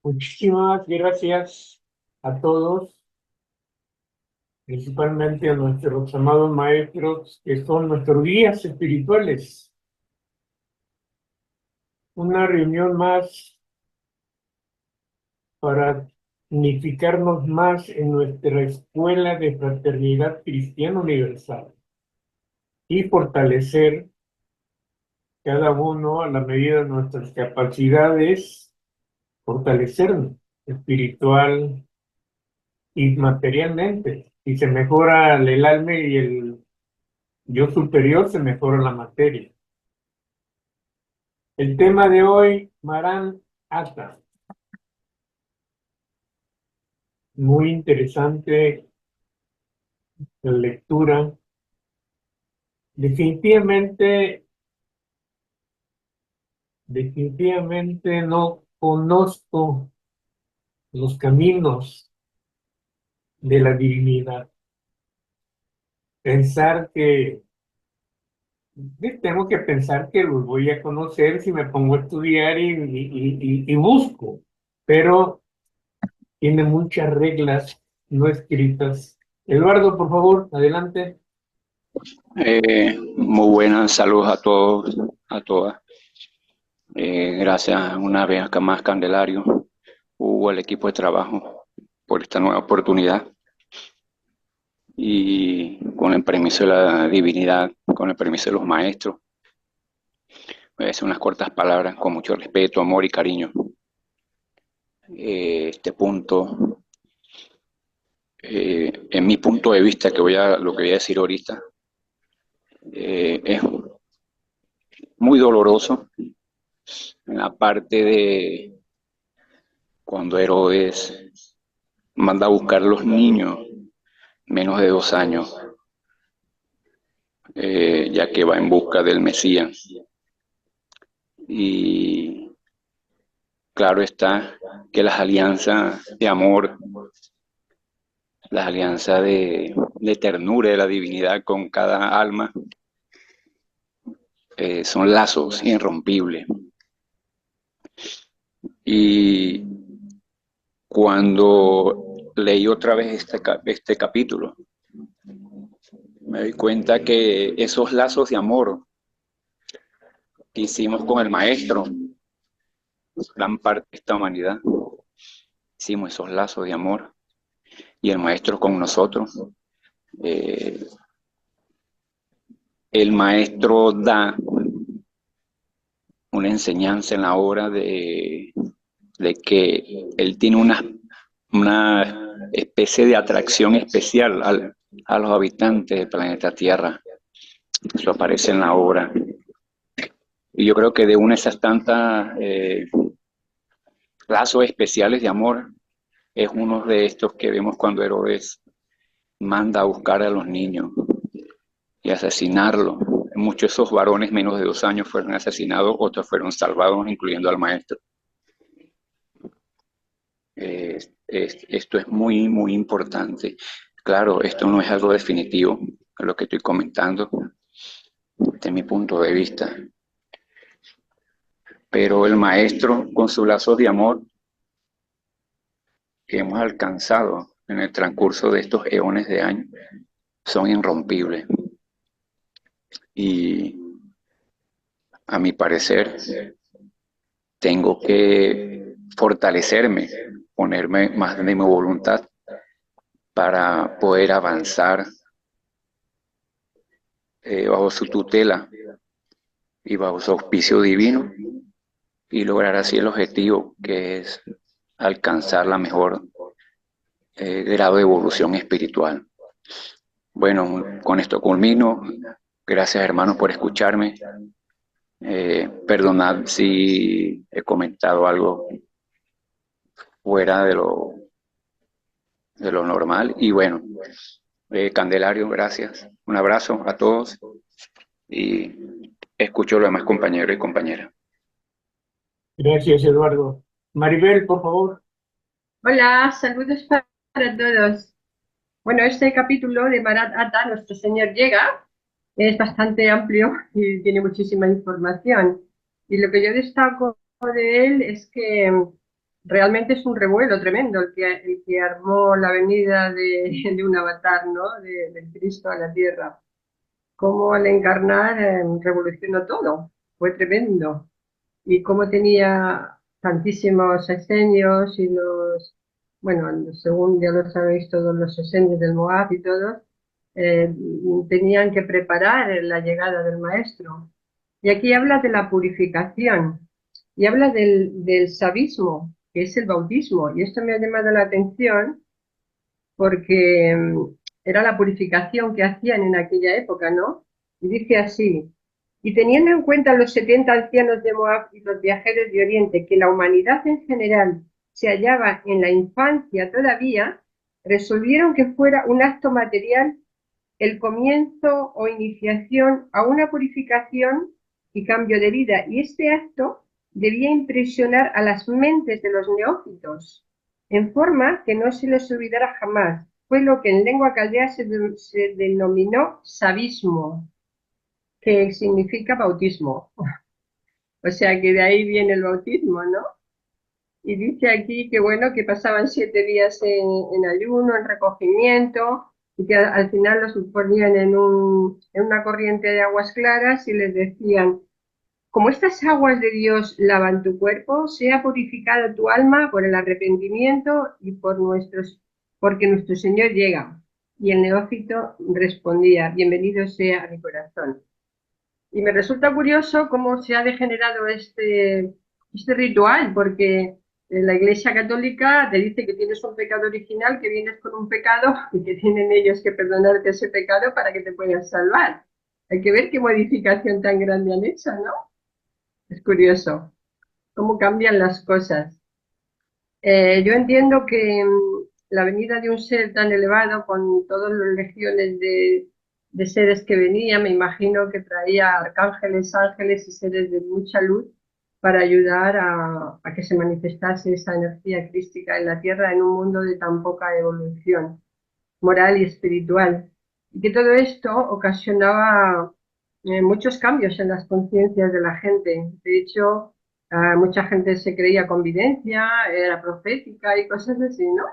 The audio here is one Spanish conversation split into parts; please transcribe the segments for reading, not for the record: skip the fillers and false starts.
Muchísimas gracias a todos, principalmente a nuestros amados maestros que son nuestros guías espirituales. Una reunión más para unificarnos más en nuestra escuela de fraternidad cristiana universal y fortalecer cada uno a la medida de nuestras capacidades, fortalecernos espiritual y materialmente. Si se mejora el alma y el yo superior, se mejora la materia. El tema de hoy, Maran Atta. Muy interesante la lectura. Definitivamente, definitivamente no conozco los caminos de la divinidad. Pensar que, tengo que pensar que los voy a conocer si me pongo a estudiar y busco, pero tiene muchas reglas no escritas. Eduardo, por favor, adelante. Muy buenas, saludos a todos, a todas. Gracias una vez acá más, Candelario, Hugo, el equipo de trabajo, por esta nueva oportunidad. Y con el permiso de la divinidad, con el permiso de los maestros, voy a decir unas cortas palabras con mucho respeto, amor y cariño. Este punto, en mi punto de vista, lo que voy a decir ahorita, es muy doloroso en la parte de cuando Herodes manda a buscar a los niños menos de 2 años, ya que va en busca del Mesías. Y claro está que las alianzas de amor, las alianzas de ternura de la divinidad con cada alma, son lazos irrompibles. Y cuando leí otra vez este capítulo, me doy cuenta que esos lazos de amor que hicimos con el Maestro, gran parte de esta humanidad, hicimos esos lazos de amor y el Maestro con nosotros. Eh, el Maestro da una enseñanza en la obra de que él tiene una especie de atracción especial a los habitantes del planeta Tierra. Eso aparece en la obra. Y yo creo que de una de esas tantas lazos especiales de amor es uno de estos que vemos cuando Herodes manda a buscar a los niños y asesinarlos. Muchos de esos varones menos de 2 años fueron asesinados, otros fueron salvados, incluyendo al maestro. Esto es muy, muy importante. Claro, esto no es algo definitivo, lo que estoy comentando, desde mi punto de vista. Pero el maestro, con sus lazos de amor que hemos alcanzado en el transcurso de estos eones de años, son irrompibles. Y a mi parecer, tengo que fortalecerme, ponerme más de mi voluntad para poder avanzar bajo su tutela y bajo su auspicio divino y lograr así el objetivo, que es alcanzar la mejor grado de evolución espiritual. Bueno, con esto culmino. Gracias, hermanos, por escucharme. Perdonad si he comentado algo fuera de lo normal. Y bueno, Candelario, gracias. Un abrazo a todos y escucho a los demás compañeros y compañeras. Gracias, Eduardo. Maribel, por favor. Hola, saludos para todos. Bueno, este capítulo de Marat Atta, Nuestro Señor llega, es bastante amplio y tiene muchísima información. Y lo que yo destaco de él es que realmente es un revuelo tremendo el que armó la venida de un avatar, ¿no? Del Cristo a la tierra. Cómo al encarnar revolucionó todo, fue tremendo. Y cómo tenía tantísimos esenios y bueno, según ya lo sabéis, todos los esenios del Moab y todos, eh, tenían que preparar la llegada del maestro. Y aquí habla de la purificación y habla del sabismo, que es el bautismo. Y esto me ha llamado la atención porque era la purificación que hacían en aquella época, ¿no? Y dice así, y teniendo en cuenta los 70 ancianos de Moab y los viajeros de Oriente, que la humanidad en general se hallaba en la infancia todavía, resolvieron que fuera un acto material el comienzo o iniciación a una purificación y cambio de vida. Y este acto debía impresionar a las mentes de los neófitos, en forma que no se les olvidara jamás. Fue lo que en lengua caldea se denominó sabismo, que significa bautismo. O sea que de ahí viene el bautismo, ¿no? Y dice aquí que bueno, que pasaban 7 días en ayuno, en recogimiento, y que al final los ponían en una corriente de aguas claras y les decían, como estas aguas de Dios lavan tu cuerpo, sea purificada tu alma por el arrepentimiento y porque nuestro Señor llega. Y el neófito respondía, bienvenido sea a mi corazón. Y me resulta curioso cómo se ha degenerado este ritual, porque la Iglesia Católica te dice que tienes un pecado original, que vienes con un pecado y que tienen ellos que perdonarte ese pecado para que te puedan salvar. Hay que ver qué modificación tan grande han hecho, ¿no? Es curioso cómo cambian las cosas. Yo entiendo que la venida de un ser tan elevado, con todas las legiones de seres que venían, me imagino que traía arcángeles, ángeles y seres de mucha luz para ayudar a que se manifestase esa energía crística en la Tierra en un mundo de tan poca evolución moral y espiritual. Y que todo esto ocasionaba muchos cambios en las conciencias de la gente. De hecho, mucha gente se creía con videncia, era profética y cosas así, ¿no?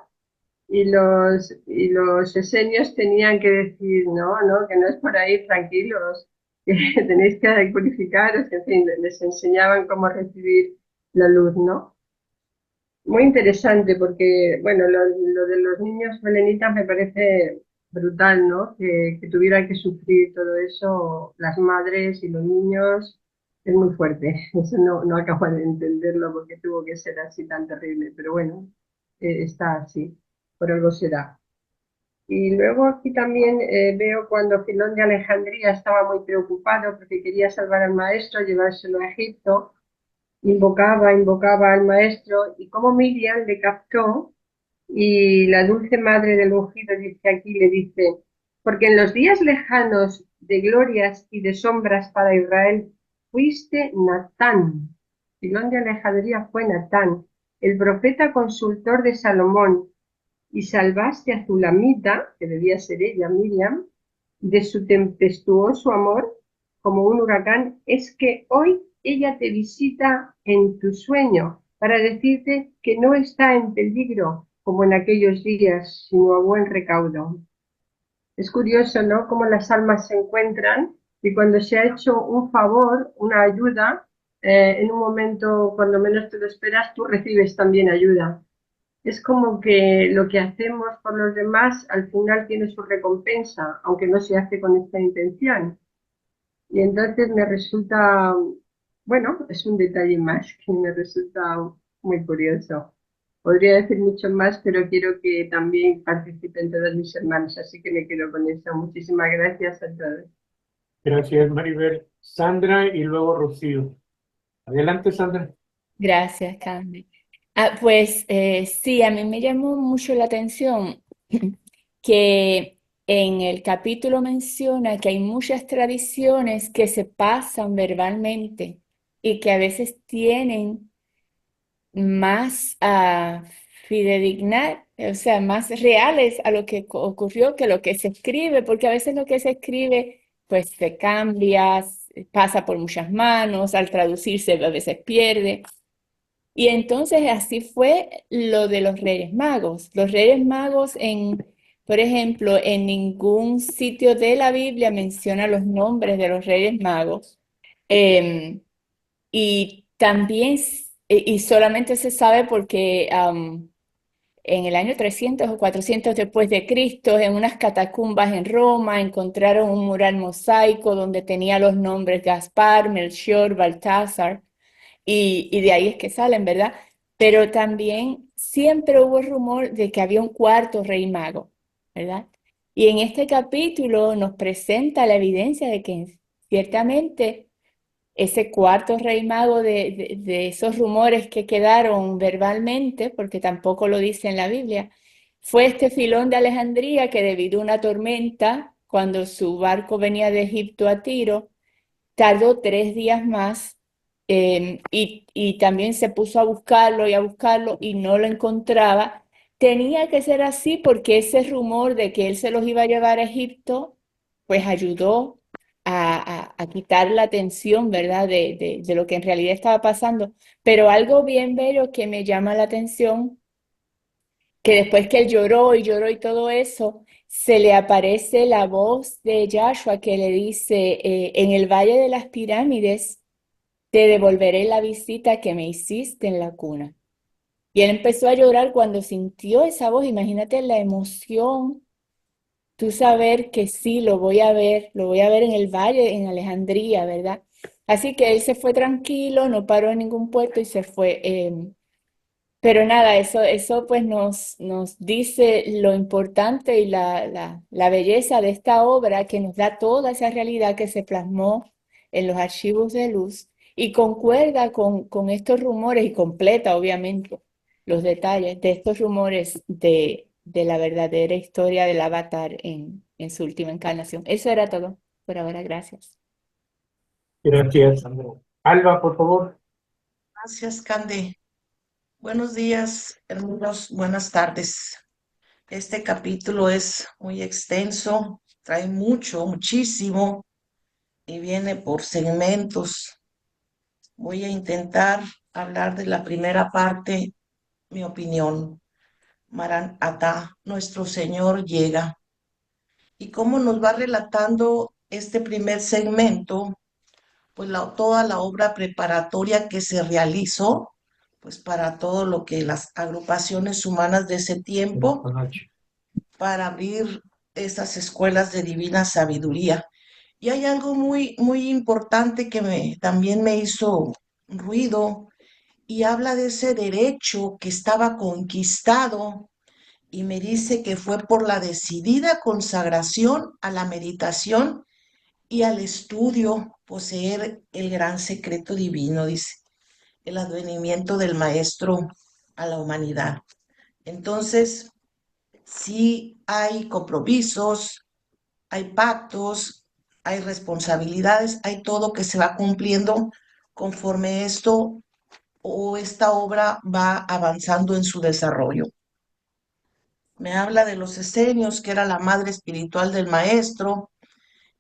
Y los esenios tenían que decir, no, no, que no es por ahí, tranquilos, que tenéis que purificaros, que en fin, les enseñaban cómo recibir la luz, ¿no? Muy interesante porque, bueno, lo de los niños belenitas me parece brutal, ¿no? Que tuvieran que sufrir todo eso las madres y los niños es muy fuerte. Eso no acabo de entenderlo porque tuvo que ser así tan terrible, pero bueno, está así, por algo será. Y luego aquí también veo cuando Filón de Alejandría estaba muy preocupado porque quería salvar al maestro, llevárselo a Egipto, invocaba al maestro y como Miriam le captó y la dulce madre del ungido dice aquí, le dice, porque en los días lejanos de glorias y de sombras para Israel fuiste Natán. Filón de Alejandría fue Natán, el profeta consultor de Salomón, y salvaste a Zulamita, que debía ser ella, Miriam, de su tempestuoso amor como un huracán, es que hoy ella te visita en tu sueño para decirte que no está en peligro como en aquellos días, sino a buen recaudo. Es curioso, ¿no? Cómo las almas se encuentran y cuando se ha hecho un favor, una ayuda, en un momento cuando menos te lo esperas, tú recibes también ayuda. Es como que lo que hacemos por los demás al final tiene su recompensa, aunque no se hace con esta intención. Y entonces me resulta, bueno, es un detalle más que me resulta muy curioso. Podría decir mucho más, pero quiero que también participen todos mis hermanos, así que me quedo con eso. Muchísimas gracias a todos. Gracias, Maribel. Sandra y luego Rocío. Adelante, Sandra. Gracias, Carmen. Pues sí, a mí me llamó mucho la atención que en el capítulo menciona que hay muchas tradiciones que se pasan verbalmente y que a veces tienen más fidedignar, o sea, más reales a lo que ocurrió que lo que se escribe, porque a veces lo que se escribe pues se cambia, pasa por muchas manos, al traducirse a veces pierde. Y entonces así fue lo de los Reyes Magos. Los Reyes Magos, por ejemplo, en ningún sitio de la Biblia menciona los nombres de los Reyes Magos. Em, y también, y solamente se sabe porque en el año 300 o 400 después de Cristo, en unas catacumbas en Roma, encontraron un mural mosaico donde tenía los nombres Gaspar, Melchior, Baltasar, y de ahí es que salen, ¿verdad? Pero también siempre hubo rumor de que había un cuarto rey mago, ¿verdad? Y en este capítulo nos presenta la evidencia de que ciertamente ese cuarto rey mago de esos rumores que quedaron verbalmente, porque tampoco lo dice en la Biblia, fue este Filón de Alejandría que debido a una tormenta, cuando su barco venía de Egipto a Tiro, tardó 3 días más y también se puso a buscarlo y no lo encontraba. Tenía que ser así porque ese rumor de que él se los iba a llevar a Egipto, pues ayudó a quitar la atención, ¿verdad? De lo que en realidad estaba pasando. Pero algo bien bello que me llama la atención, que después que él lloró y todo eso, se le aparece la voz de Yahshua que le dice, en el Valle de las Pirámides, te devolveré la visita que me hiciste en la cuna. Y él empezó a llorar cuando sintió esa voz. Imagínate la emoción, tú saber que sí, lo voy a ver en el valle, en Alejandría, ¿verdad? Así que él se fue tranquilo, no paró en ningún puerto y se fue. Pero nada, eso pues nos dice lo importante y la belleza de esta obra que nos da toda esa realidad que se plasmó en los archivos de luz y concuerda con estos rumores y completa, obviamente, los detalles de estos rumores de la verdadera historia del Avatar en su última encarnación. Eso era todo por ahora, gracias. Gracias, Sandra. Alba, por favor. Gracias, Cande. Buenos días, hermanos. Buenas tardes. Este capítulo es muy extenso, trae muchísimo y viene por segmentos. Voy a intentar hablar de la primera parte, mi opinión. Maran Atá, nuestro Señor llega. Y cómo nos va relatando este primer segmento, pues toda la obra preparatoria que se realizó, pues para todo lo que las agrupaciones humanas de ese tiempo, para abrir esas escuelas de divina sabiduría. Y hay algo muy importante que también me hizo ruido y habla de ese derecho que estaba conquistado y me dice que fue por la decidida consagración a la meditación y al estudio, poseer el gran secreto divino, dice, el advenimiento del Maestro a la humanidad. Entonces, sí hay compromisos, hay pactos, hay responsabilidades, hay todo que se va cumpliendo conforme esto o esta obra va avanzando en su desarrollo. Me habla de los esenios, que era la madre espiritual del Maestro,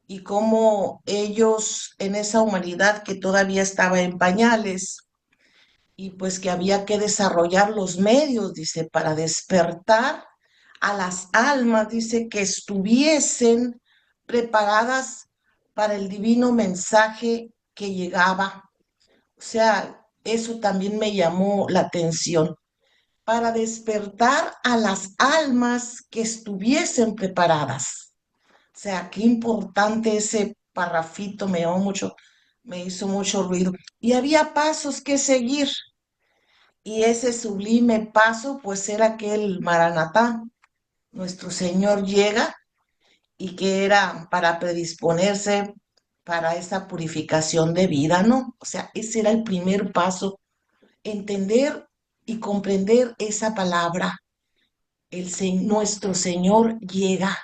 y cómo ellos en esa humanidad que todavía estaba en pañales y pues que había que desarrollar los medios, dice, para despertar a las almas, dice, que estuviesen preparadas para el divino mensaje que llegaba. O sea, eso también me llamó la atención, para despertar a las almas que estuviesen preparadas. O sea, qué importante ese parrafito, me hizo mucho ruido. Y había pasos que seguir. Y ese sublime paso, pues era aquel Maranatá, nuestro Señor llega, y que era para predisponerse para esa purificación de vida, ¿no? O sea, ese era el primer paso, entender y comprender esa palabra. Nuestro Señor llega,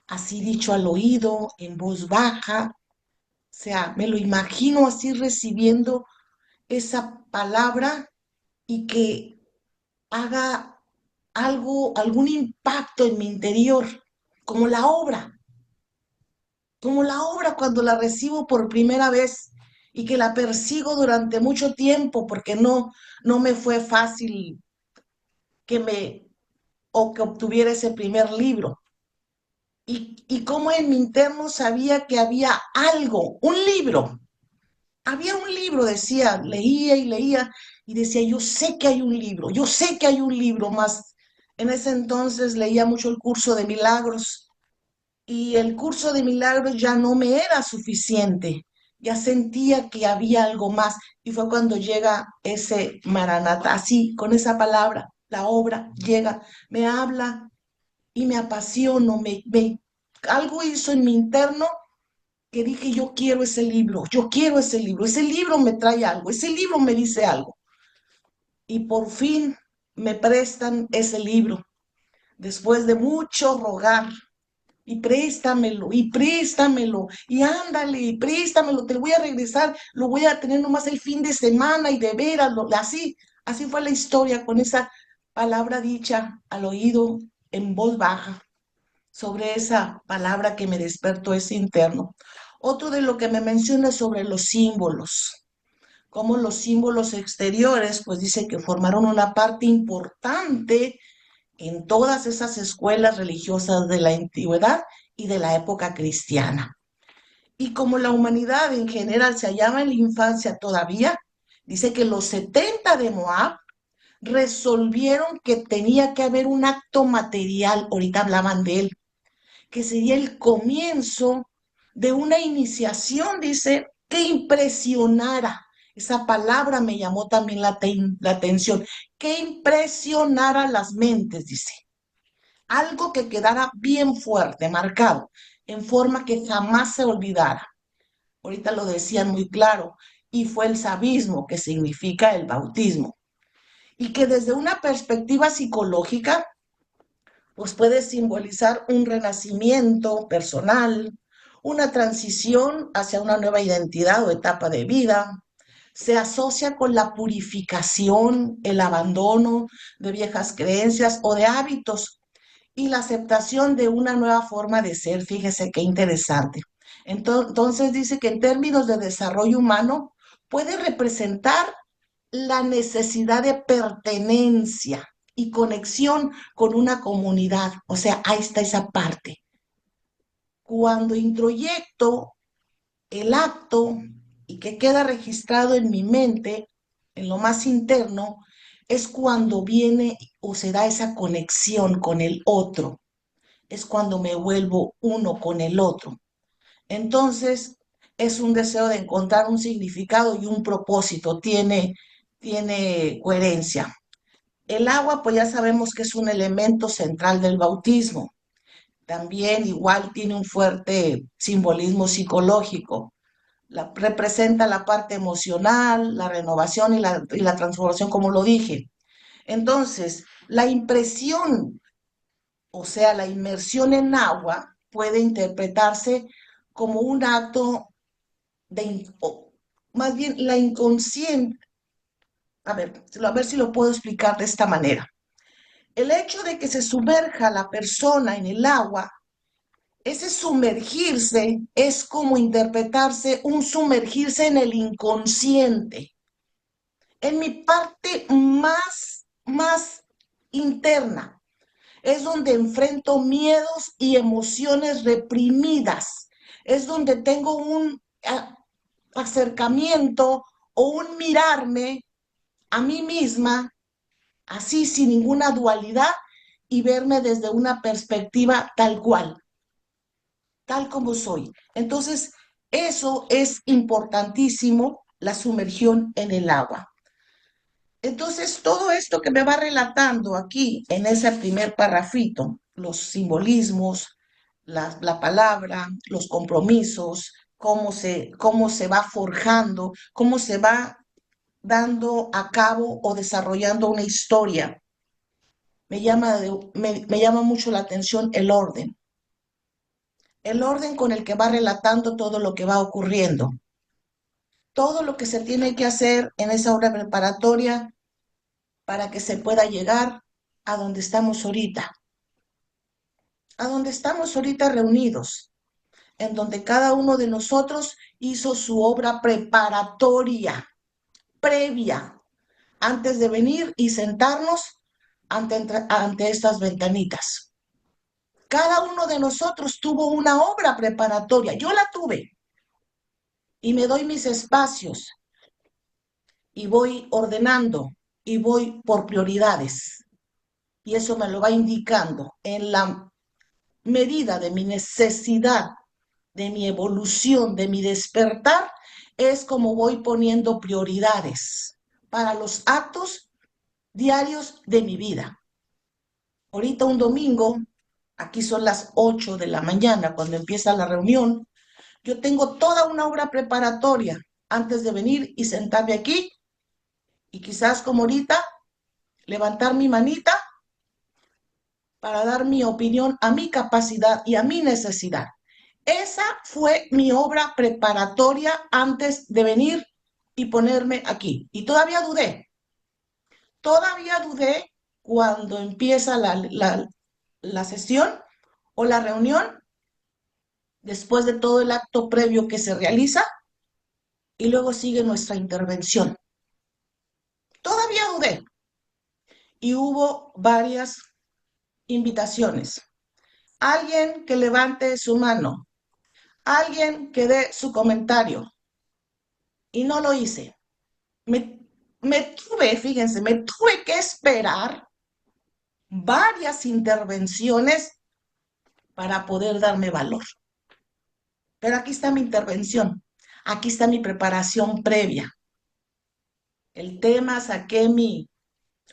así dicho al oído, en voz baja. O sea, me lo imagino así recibiendo esa palabra y que haga algún impacto en mi interior, como la obra cuando la recibo por primera vez y que la persigo durante mucho tiempo porque no me fue fácil que me o que obtuviera ese primer libro. Y cómo en mi interno sabía que había algo, un libro. Había un libro, decía, leía y leía y decía, yo sé que hay un libro, yo sé que hay un libro más. En ese entonces leía mucho el curso de milagros y el curso de milagros ya no me era suficiente, ya sentía que había algo más y fue cuando llega ese Maranatá, así, con esa palabra, la obra llega, me habla y me apasiono, algo hizo en mi interno que dije, yo quiero ese libro, yo quiero ese libro me trae algo, ese libro me dice algo. Y por fin me prestan ese libro, después de mucho rogar, y ándale, y préstamelo, te lo voy a regresar, lo voy a tener nomás el fin de semana y de veras, así fue la historia con esa palabra dicha al oído en voz baja sobre esa palabra que me despertó ese interno. Otro de lo que me menciona sobre los símbolos, como los símbolos exteriores, pues dice que formaron una parte importante en todas esas escuelas religiosas de la antigüedad y de la época cristiana. Y como la humanidad en general se hallaba en la infancia todavía, dice que los 70 de Moab resolvieron que tenía que haber un acto material, ahorita hablaban de él, que sería el comienzo de una iniciación, dice, que impresionara. Esa palabra me llamó también la atención, que impresionara las mentes, dice. Algo que quedara bien fuerte, marcado, en forma que jamás se olvidara. Ahorita lo decían muy claro, y fue el sabismo, que significa el bautismo. Y que desde una perspectiva psicológica, pues puede simbolizar un renacimiento personal, una transición hacia una nueva identidad o etapa de vida. Se asocia con la purificación, el abandono de viejas creencias o de hábitos y la aceptación de una nueva forma de ser. Fíjese qué interesante. Entonces dice que en términos de desarrollo humano puede representar la necesidad de pertenencia y conexión con una comunidad. O sea, ahí está esa parte. Cuando introyecto el acto y que queda registrado en mi mente, en lo más interno, es cuando viene o se da esa conexión con el otro. Es cuando me vuelvo uno con el otro. Entonces, es un deseo de encontrar un significado y un propósito, tiene coherencia. El agua, pues ya sabemos que es un elemento central del bautismo. También igual tiene un fuerte simbolismo psicológico. Representa la parte emocional, la renovación y la transformación, como lo dije. Entonces, la impresión, o sea, la inmersión en agua, puede interpretarse como un acto o más bien la inconsciente. A ver si lo puedo explicar de esta manera. El hecho de que se sumerja la persona en el agua, ese sumergirse es como interpretarse un sumergirse en el inconsciente, en mi parte más interna. Es donde enfrento miedos y emociones reprimidas. Es donde tengo un acercamiento o un mirarme a mí misma, así sin ninguna dualidad, y verme desde una perspectiva tal como soy. Entonces, eso es importantísimo, la sumergión en el agua. Entonces, todo esto que me va relatando aquí en ese primer parrafito, los simbolismos, la palabra, los compromisos, cómo se va forjando, cómo se va dando a cabo o desarrollando una historia. Me llama mucho la atención el orden con el que va relatando todo lo que va ocurriendo, todo lo que se tiene que hacer en esa obra preparatoria para que se pueda llegar a donde estamos ahorita reunidos. en donde cada uno de nosotros hizo su obra preparatoria, previa, antes de venir y sentarnos ante estas ventanitas. Cada uno de nosotros tuvo una obra preparatoria. Yo la tuve y me doy mis espacios y voy ordenando y voy por prioridades. Y eso me lo va indicando en la medida de mi necesidad, de mi evolución, de mi despertar, es como voy poniendo prioridades para los actos diarios de mi vida. Ahorita un domingo, aquí son las 8 de la mañana cuando empieza la reunión, yo tengo toda una obra preparatoria antes de venir y sentarme aquí y quizás como ahorita levantar mi manita para dar mi opinión a mi capacidad y a mi necesidad. Esa fue mi obra preparatoria antes de venir y ponerme aquí. Y todavía dudé cuando empieza la sesión o la reunión, después de todo el acto previo que se realiza, y luego sigue nuestra intervención. Todavía dudé. Y hubo varias invitaciones. Alguien que levante su mano, alguien que dé su comentario. Y no lo hice. Fíjense, me tuve que esperar varias intervenciones para poder darme valor. Pero aquí está mi intervención, aquí está mi preparación previa. El tema, saqué mi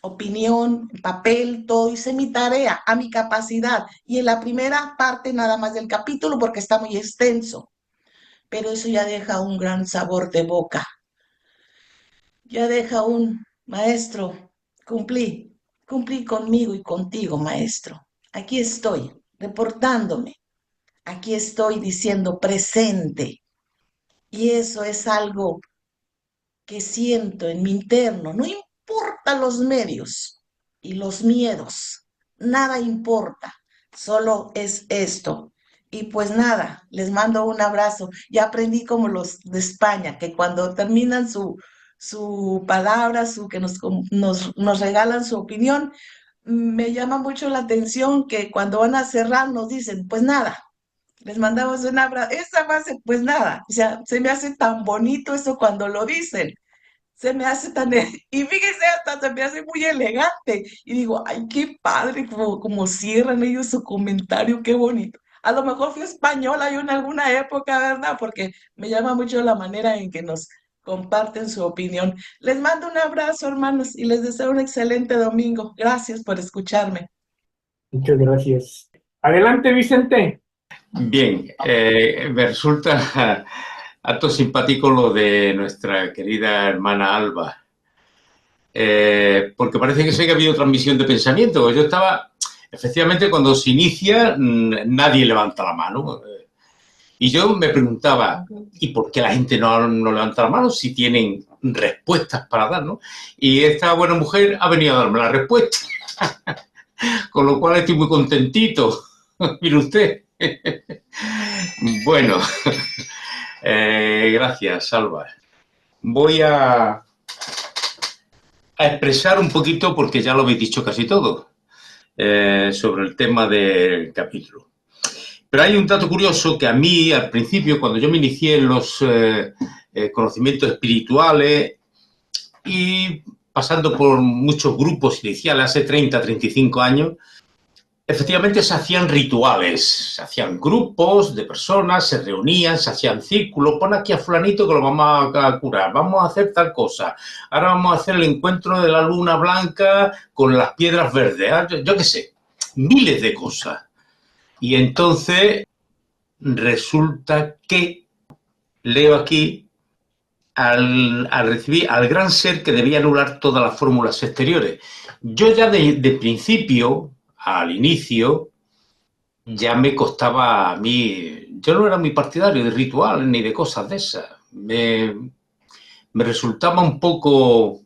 opinión, papel, todo, hice mi tarea a mi capacidad. Y en la primera parte nada más del capítulo porque está muy extenso. Pero eso ya deja un gran sabor de boca. Ya deja un maestro, cumplí conmigo y contigo, maestro. Aquí estoy, reportándome. Aquí estoy diciendo presente. Y eso es algo que siento en mi interno. No importa los medios y los miedos. Nada importa. Solo es esto. Y pues nada, les mando un abrazo. Ya aprendí como los de España, que cuando terminan su palabra, que nos regalan su opinión, me llama mucho la atención que cuando van a cerrar nos dicen, pues nada, les mandamos un abrazo. Esa base, pues nada, o sea, se me hace tan bonito eso cuando lo dicen. Se me hace tan, y fíjese, hasta se me hace muy elegante. Y digo, ay, qué padre, como cierran ellos su comentario, qué bonito. A lo mejor fui española yo en alguna época, ¿verdad? Porque me llama mucho la manera en que nos comparten su opinión. Les mando un abrazo, hermanos, y les deseo un excelente domingo. Gracias por escucharme. Muchas gracias. Adelante, Vicente. Bien, me resulta harto simpático lo de nuestra querida hermana Alba, porque parece que sí que ha habido transmisión de pensamiento. Yo estaba, efectivamente, cuando se inicia, nadie levanta la mano. Y yo me preguntaba, ¿y por qué la gente no levanta la mano si tienen respuestas para dar, ¿no? Y esta buena mujer ha venido a darme la respuesta, con lo cual estoy muy contentito. Mire usted. Bueno, gracias, Alba. Voy a expresar un poquito, porque ya lo habéis dicho casi todo, sobre el tema del capítulo. Pero hay un dato curioso que a mí, al principio, cuando yo me inicié en los conocimientos espirituales y pasando por muchos grupos iniciales hace 30, 35 años, efectivamente se hacían rituales, se hacían grupos de personas, se reunían, se hacían círculos, pon aquí a fulanito que lo vamos a curar, vamos a hacer tal cosa, ahora vamos a hacer el encuentro de la luna blanca con las piedras verdes, yo qué sé, miles de cosas. Y entonces resulta que leo aquí al recibir al gran ser que debía anular todas las fórmulas exteriores. Yo ya de principio, al inicio, ya me costaba a mí, yo no era muy partidario de rituales ni de cosas de esas. Me resultaba un poco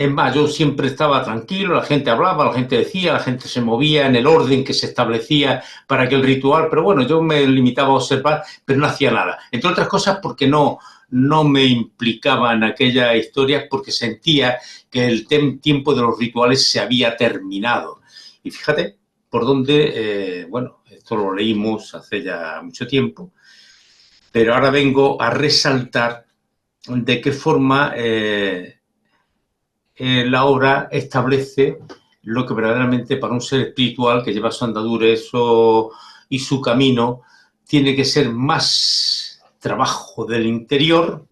Es más, yo siempre estaba tranquilo, la gente hablaba, la gente decía, la gente se movía en el orden que se establecía para que el ritual, pero bueno, yo me limitaba a observar, pero no hacía nada. Entre otras cosas porque no me implicaba en aquella historia, porque sentía que el tiempo de los rituales se había terminado. Y fíjate por dónde, bueno, esto lo leímos hace ya mucho tiempo, pero ahora vengo a resaltar de qué forma la obra establece lo que verdaderamente para un ser espiritual que lleva su andadura y su camino tiene que ser más trabajo del interior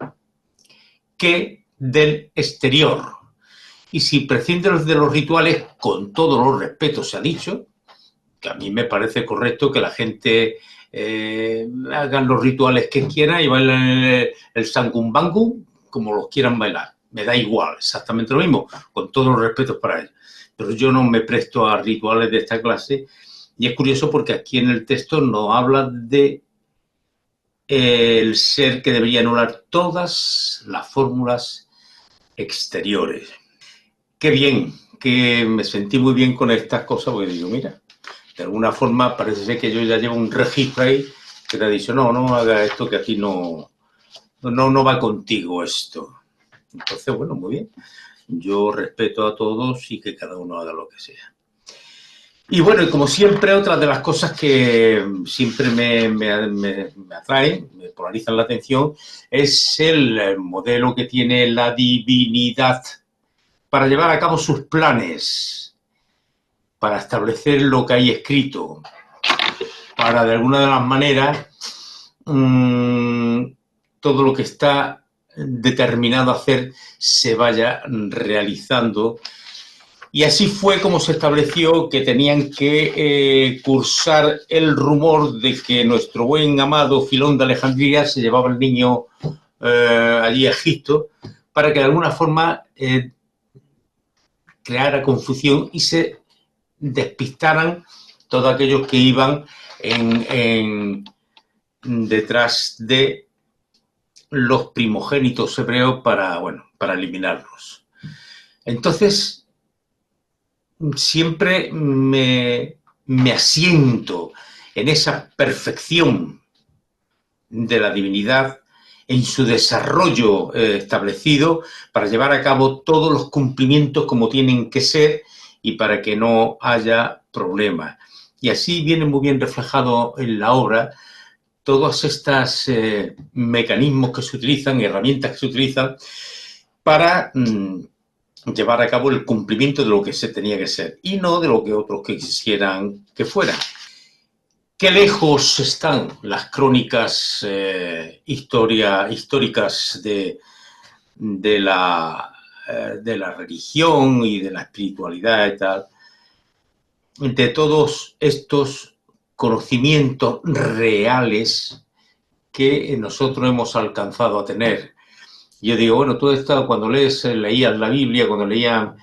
que del exterior. Y si prescindes de los rituales, con todos los respetos se ha dicho, que a mí me parece correcto que la gente hagan los rituales que quiera y bailen el sangumbangu como los quieran bailar. Me da igual, exactamente lo mismo, con todos los respetos para ellos. Pero yo no me presto a rituales de esta clase y es curioso porque aquí en el texto nos habla de el ser que debería anular todas las fórmulas exteriores. Qué bien, que me sentí muy bien con estas cosas porque digo, mira, de alguna forma parece ser que yo ya llevo un registro ahí que te ha dicho, no haga esto que aquí no va contigo esto. Entonces, bueno, muy bien. Yo respeto a todos y que cada uno haga lo que sea. Y bueno, y como siempre, otra de las cosas que siempre me atraen, me polarizan la atención, es el modelo que tiene la divinidad para llevar a cabo sus planes, para establecer lo que hay escrito, para de alguna de las maneras todo lo que está determinado a hacer se vaya realizando. Y así fue como se estableció que tenían que cursar el rumor de que nuestro buen amado Filón de Alejandría se llevaba al niño allí a Egipto para que de alguna forma creara confusión y se despistaran todos aquellos que iban detrás de los primogénitos hebreos para eliminarlos. Entonces, siempre me asiento en esa perfección de la divinidad, en su desarrollo establecido para llevar a cabo todos los cumplimientos como tienen que ser y para que no haya problemas. Y así viene muy bien reflejado en la obra todos estos mecanismos que se utilizan, herramientas que se utilizan para llevar a cabo el cumplimiento de lo que se tenía que ser y no de lo que otros quisieran que fuera. Qué lejos están las crónicas históricas de la religión y de la espiritualidad y tal, de todos estos conocimientos reales que nosotros hemos alcanzado a tener. Yo digo, bueno, todo esto cuando leías la Biblia, cuando leían,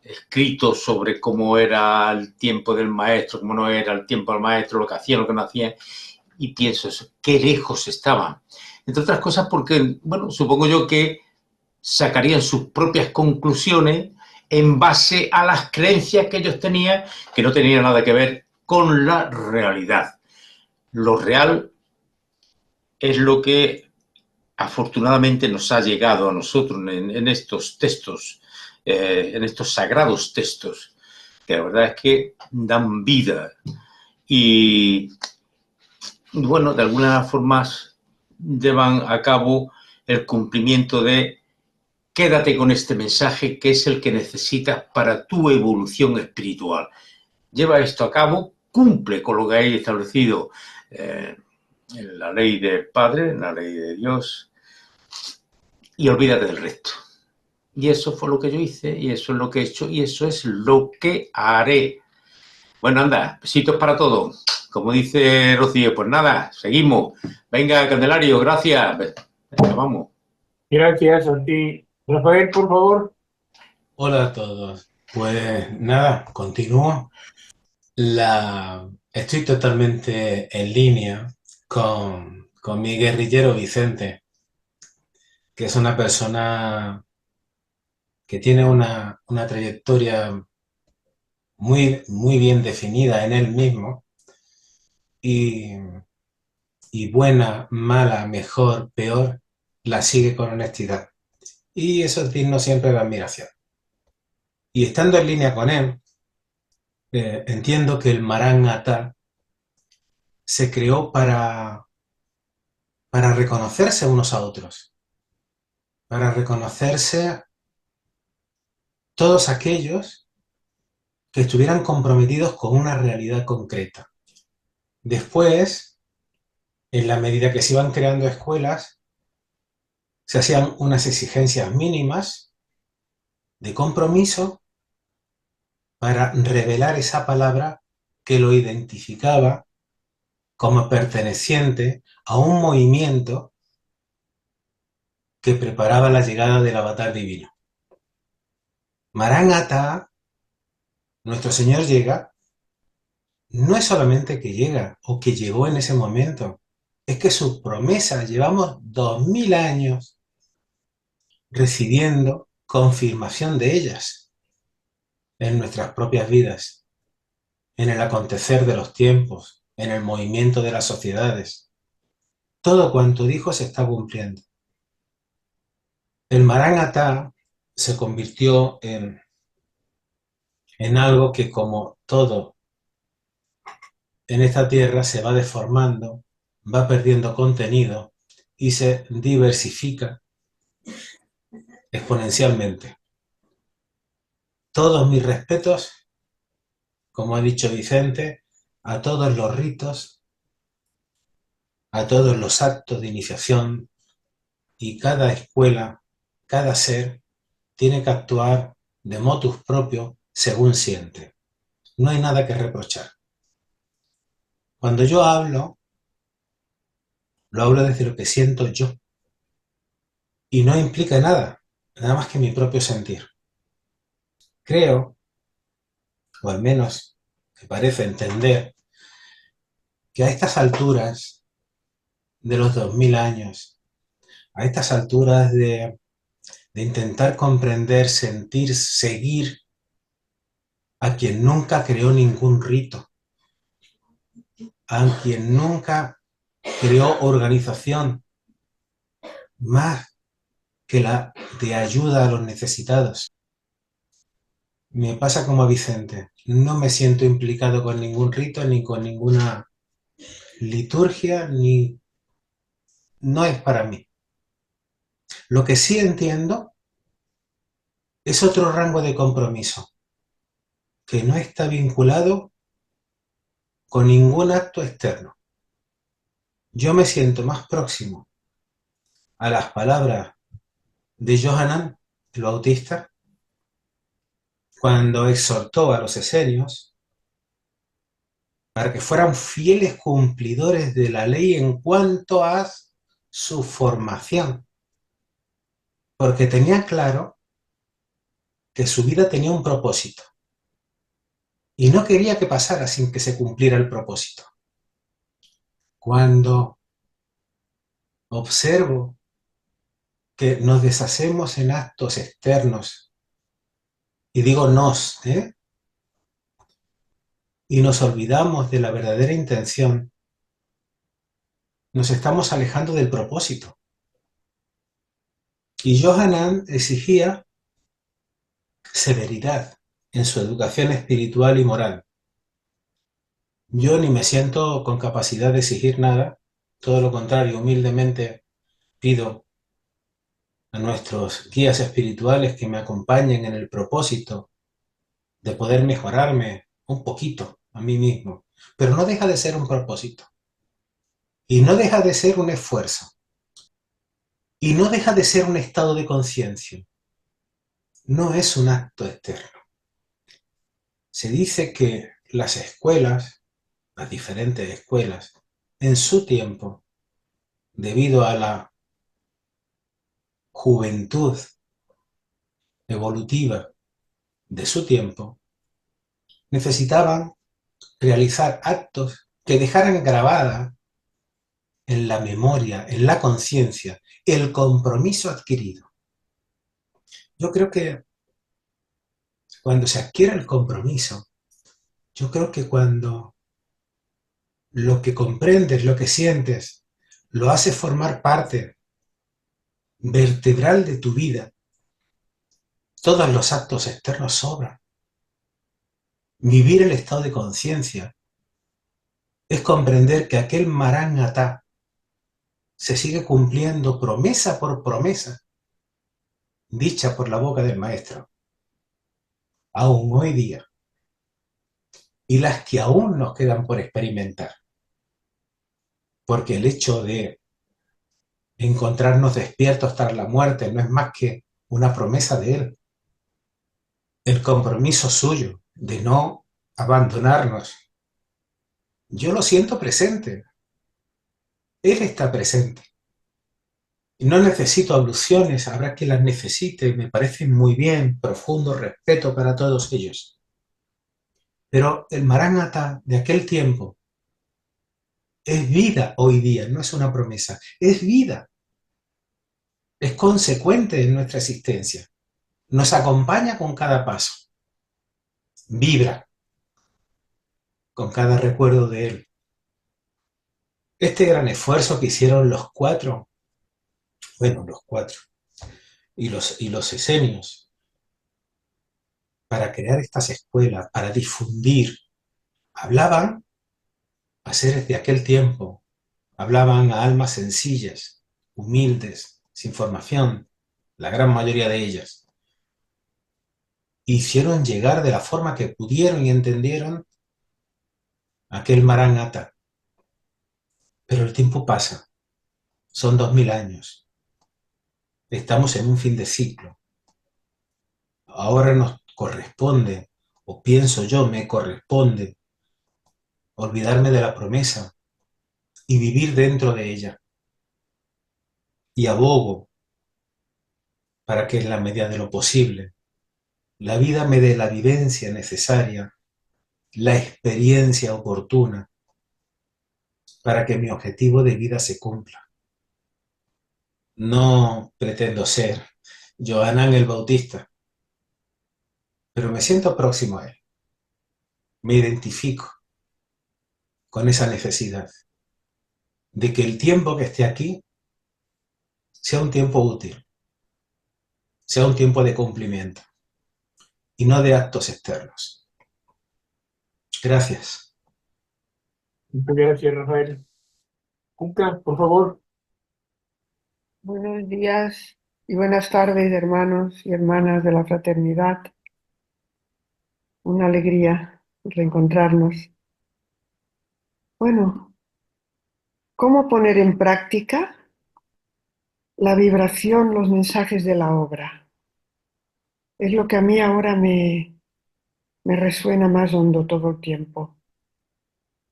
escritos sobre cómo era el tiempo del maestro, cómo no era el tiempo del maestro, lo que hacía, lo que no hacía, y pienso eso, qué lejos estaban. Entre otras cosas porque, bueno, supongo yo que sacarían sus propias conclusiones en base a las creencias que ellos tenían, que no tenían nada que ver con la realidad. Lo real es lo que afortunadamente nos ha llegado a nosotros en estos textos, en estos sagrados textos, que la verdad es que dan vida y, bueno, de alguna forma llevan a cabo el cumplimiento de quédate con este mensaje que es el que necesitas para tu evolución espiritual. Lleva esto a cabo, cumple con lo que hay establecido en la ley del Padre, en la ley de Dios, y olvídate del resto. Y eso fue lo que yo hice, y eso es lo que he hecho, y eso es lo que haré. Bueno, anda, besitos para todos. Como dice Rocío, pues nada, seguimos. Venga, Candelario, gracias. Venga, vamos. Gracias a ti. Rafael, por favor. Hola a todos. Pues nada, continúo. Estoy totalmente en línea con mi guerrillero Vicente. que es una persona que tiene una trayectoria muy bien definida en él mismo y, y buena, mala, mejor, peor, la sigue con honestidad. Y eso es digno siempre de admiración. Y estando en línea con él, entiendo que el Marán-Atá se creó para reconocerse unos a otros, para reconocerse todos aquellos que estuvieran comprometidos con una realidad concreta. Después, en la medida que se iban creando escuelas, se hacían unas exigencias mínimas de compromiso para revelar esa palabra que lo identificaba como perteneciente a un movimiento que preparaba la llegada del avatar divino. Marán-Atá, nuestro Señor llega, no es solamente que llega o que llegó en ese momento, es que sus promesas, llevamos 2000 años recibiendo confirmación de ellas en nuestras propias vidas, en el acontecer de los tiempos, en el movimiento de las sociedades. Todo cuanto dijo se está cumpliendo. El Marán-Atá se convirtió en algo que, como todo en esta tierra, se va deformando, va perdiendo contenido y se diversifica exponencialmente. Todos mis respetos, como ha dicho Vicente, a todos los ritos, a todos los actos de iniciación, y cada escuela, cada ser, tiene que actuar de motus propio según siente. No hay nada que reprochar. Cuando yo hablo, lo hablo desde lo que siento yo. Y no implica nada más que mi propio sentir. Creo, o al menos me parece entender, que a estas alturas de los 2000 años, a estas alturas de intentar comprender, sentir, seguir a quien nunca creó ningún rito, a quien nunca creó organización más que la de ayuda a los necesitados. Me pasa como a Vicente, no me siento implicado con ningún rito, ni con ninguna liturgia, ni no es para mí. Lo que sí entiendo es otro rango de compromiso, que no está vinculado con ningún acto externo. Yo me siento más próximo a las palabras de Johanan, el Bautista, cuando exhortó a los esenios para que fueran fieles cumplidores de la ley en cuanto a su formación, porque tenía claro que su vida tenía un propósito y no quería que pasara sin que se cumpliera el propósito. Cuando observo que nos deshacemos en actos externos, y digo nos, y nos olvidamos de la verdadera intención, nos estamos alejando del propósito. Y Johanan exigía severidad en su educación espiritual y moral. Yo ni me siento con capacidad de exigir nada, todo lo contrario, humildemente pido a nuestros guías espirituales que me acompañen en el propósito de poder mejorarme un poquito a mí mismo, pero no deja de ser un propósito y no deja de ser un esfuerzo y no deja de ser un estado de conciencia, no es un acto externo. Se dice que las escuelas, las diferentes escuelas, en su tiempo, debido a la juventud evolutiva de su tiempo, necesitaban realizar actos que dejaran grabada en la memoria, en la conciencia, el compromiso adquirido. Yo creo que cuando se adquiere el compromiso, yo creo que cuando lo que comprendes, lo que sientes, lo haces formar parte vertebral de tu vida, todos los actos externos sobran. Vivir el estado de conciencia es comprender que aquel Maranatá se sigue cumpliendo promesa por promesa, dicha por la boca del Maestro, aún hoy día, y las que aún nos quedan por experimentar. Porque el hecho de encontrarnos despiertos tras la muerte no es más que una promesa de Él. El compromiso suyo de no abandonarnos. Yo lo siento presente. Él está presente. Y no necesito abluciones, habrá quien las necesite, me parecen muy bien, profundo respeto para todos ellos. Pero el Maranatá de aquel tiempo es vida hoy día, no es una promesa, es vida. Es consecuente en nuestra existencia. Nos acompaña con cada paso. Vibra con cada recuerdo de él. Este gran esfuerzo que hicieron los cuatro y los esenios para crear estas escuelas, para difundir, hablaban a seres de aquel tiempo, hablaban a almas sencillas, humildes, sin formación, la gran mayoría de ellas. Hicieron llegar de la forma que pudieron y entendieron aquel Maranatá. Pero el tiempo pasa, son 2000 años. Estamos en un fin de ciclo. Ahora nos corresponde, o pienso yo, me corresponde, olvidarme de la promesa y vivir dentro de ella. Y abogo para que en la medida de lo posible la vida me dé la vivencia necesaria, la experiencia oportuna para que mi objetivo de vida se cumpla. No pretendo ser Johanán el Bautista, pero me siento próximo a él. Me identifico con esa necesidad de que el tiempo que esté aquí sea un tiempo útil, sea un tiempo de cumplimiento y no de actos externos. Gracias. Muchas gracias, Rafael. Cuca, por favor. Buenos días y buenas tardes, hermanos y hermanas de la fraternidad. Una alegría reencontrarnos. Bueno, ¿cómo poner en práctica la vibración, los mensajes de la obra? Es lo que a mí ahora me resuena más hondo todo el tiempo.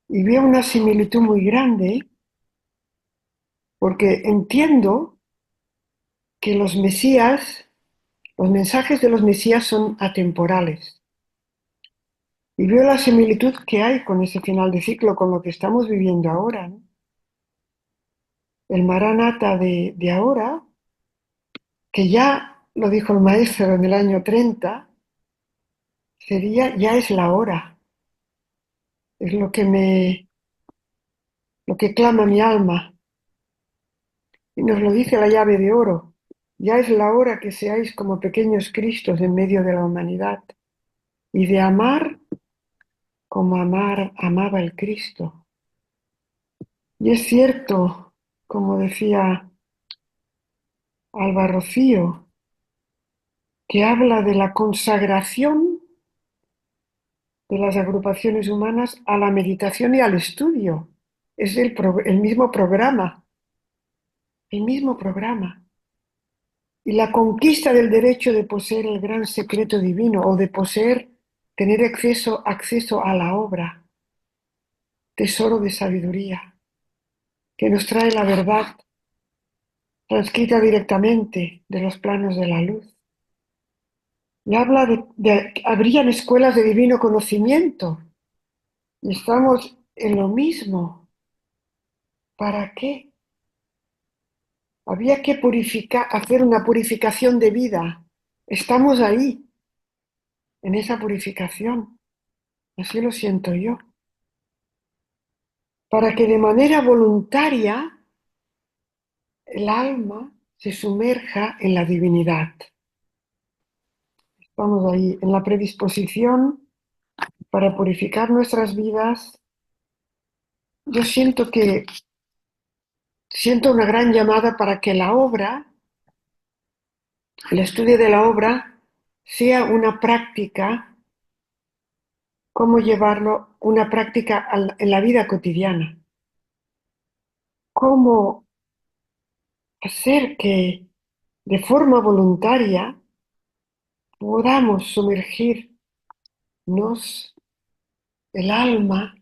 Y veo una similitud muy grande porque entiendo que los Mesías, los mensajes de los Mesías son atemporales. Y veo la similitud que hay con ese final de ciclo, con lo que estamos viviendo ahora, ¿no? El Maranatá de ahora, que ya lo dijo el maestro en el año 30, ya es la hora. Es lo que clama mi alma. Y nos lo dice la llave de oro. Ya es la hora que seáis como pequeños Cristos en medio de la humanidad y de amar como amaba el Cristo. Y es cierto, como decía Alba Rocío, que habla de la consagración de las agrupaciones humanas a la meditación y al estudio. Es el mismo programa, el mismo programa. Y la conquista del derecho de poseer el gran secreto divino o de tener acceso a la obra, tesoro de sabiduría, que nos trae la verdad transcrita directamente de los planos de la luz. Y habla habrían escuelas de divino conocimiento. Y estamos en lo mismo. ¿Para qué? Había que hacer una purificación de vida. Estamos ahí, en esa purificación. Así lo siento yo. Para que de manera voluntaria el alma se sumerja en la divinidad. Estamos ahí, en la predisposición para purificar nuestras vidas. Yo siento una gran llamada para que la obra, el estudio de la obra, sea una práctica, cómo llevarlo, una práctica en la vida cotidiana. Cómo hacer que de forma voluntaria podamos sumergirnos el alma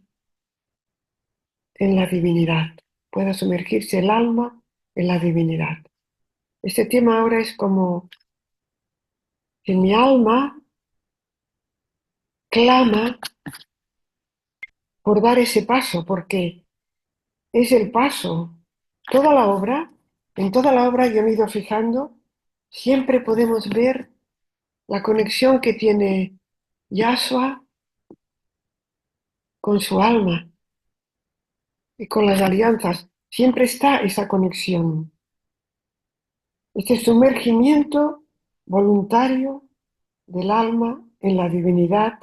en la divinidad, pueda sumergirse el alma en la divinidad. Este tema ahora es como que mi alma clama por dar ese paso, porque es el paso. En toda la obra yo me he ido fijando, siempre podemos ver la conexión que tiene Yahshua con su alma y con las alianzas. Siempre está esa conexión. Este sumergimiento voluntario del alma en la divinidad,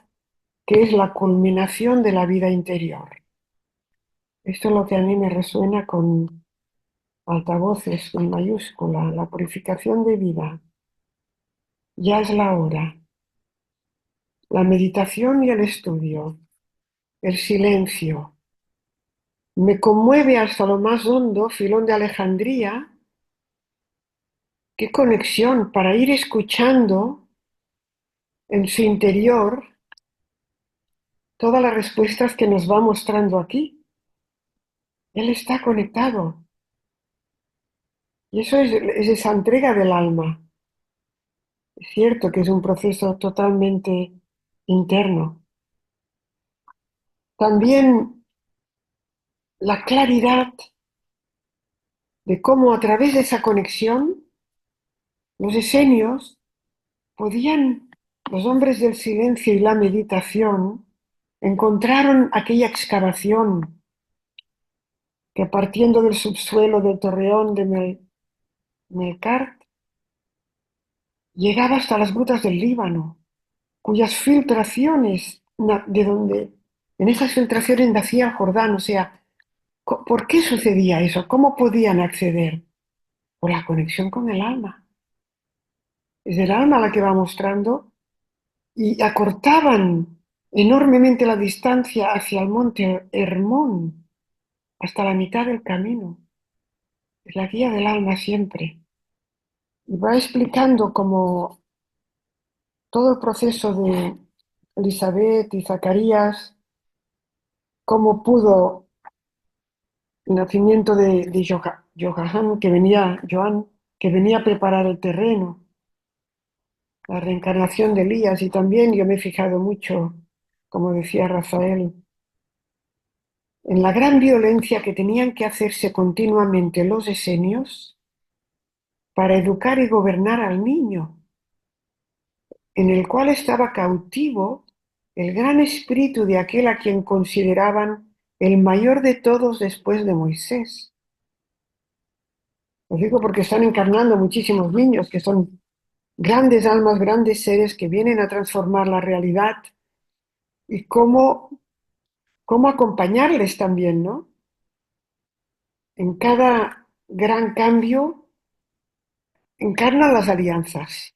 que es la culminación de la vida interior. Esto es lo que a mí me resuena con altavoces, con mayúscula, la purificación de vida. Ya es la hora. La meditación y el estudio, el silencio. Me conmueve hasta lo más hondo, Filón de Alejandría. Qué conexión para ir escuchando en su interior todas las respuestas que nos va mostrando aquí. Él está conectado. Y eso es esa entrega del alma. Es cierto que es un proceso totalmente interno. También la claridad de cómo a través de esa conexión los esenios podían, los hombres del silencio y la meditación, encontraron aquella excavación que partiendo del subsuelo del torreón de Melkart llegaba hasta las grutas del Líbano, cuyas filtraciones, de donde en esas filtraciones nacía el Jordán. O sea, ¿por qué sucedía eso? ¿Cómo podían acceder? Por la conexión con el alma. Es el alma la que va mostrando, y acortaban enormemente la distancia hacia el monte Hermón, hasta la mitad del camino. Es la guía del alma siempre. Y va explicando cómo todo el proceso de Elizabeth y Zacarías, cómo pudo el nacimiento de Johan, que venía a preparar el terreno, la reencarnación de Elías. Y también yo me he fijado mucho, como decía Rafael, en la gran violencia que tenían que hacerse continuamente los esenios para educar y gobernar al niño, en el cual estaba cautivo el gran espíritu de aquel a quien consideraban el mayor de todos después de Moisés. Lo digo porque están encarnando muchísimos niños que son grandes almas, grandes seres que vienen a transformar la realidad, y cómo acompañarles también, ¿no? En cada gran cambio encarnan las alianzas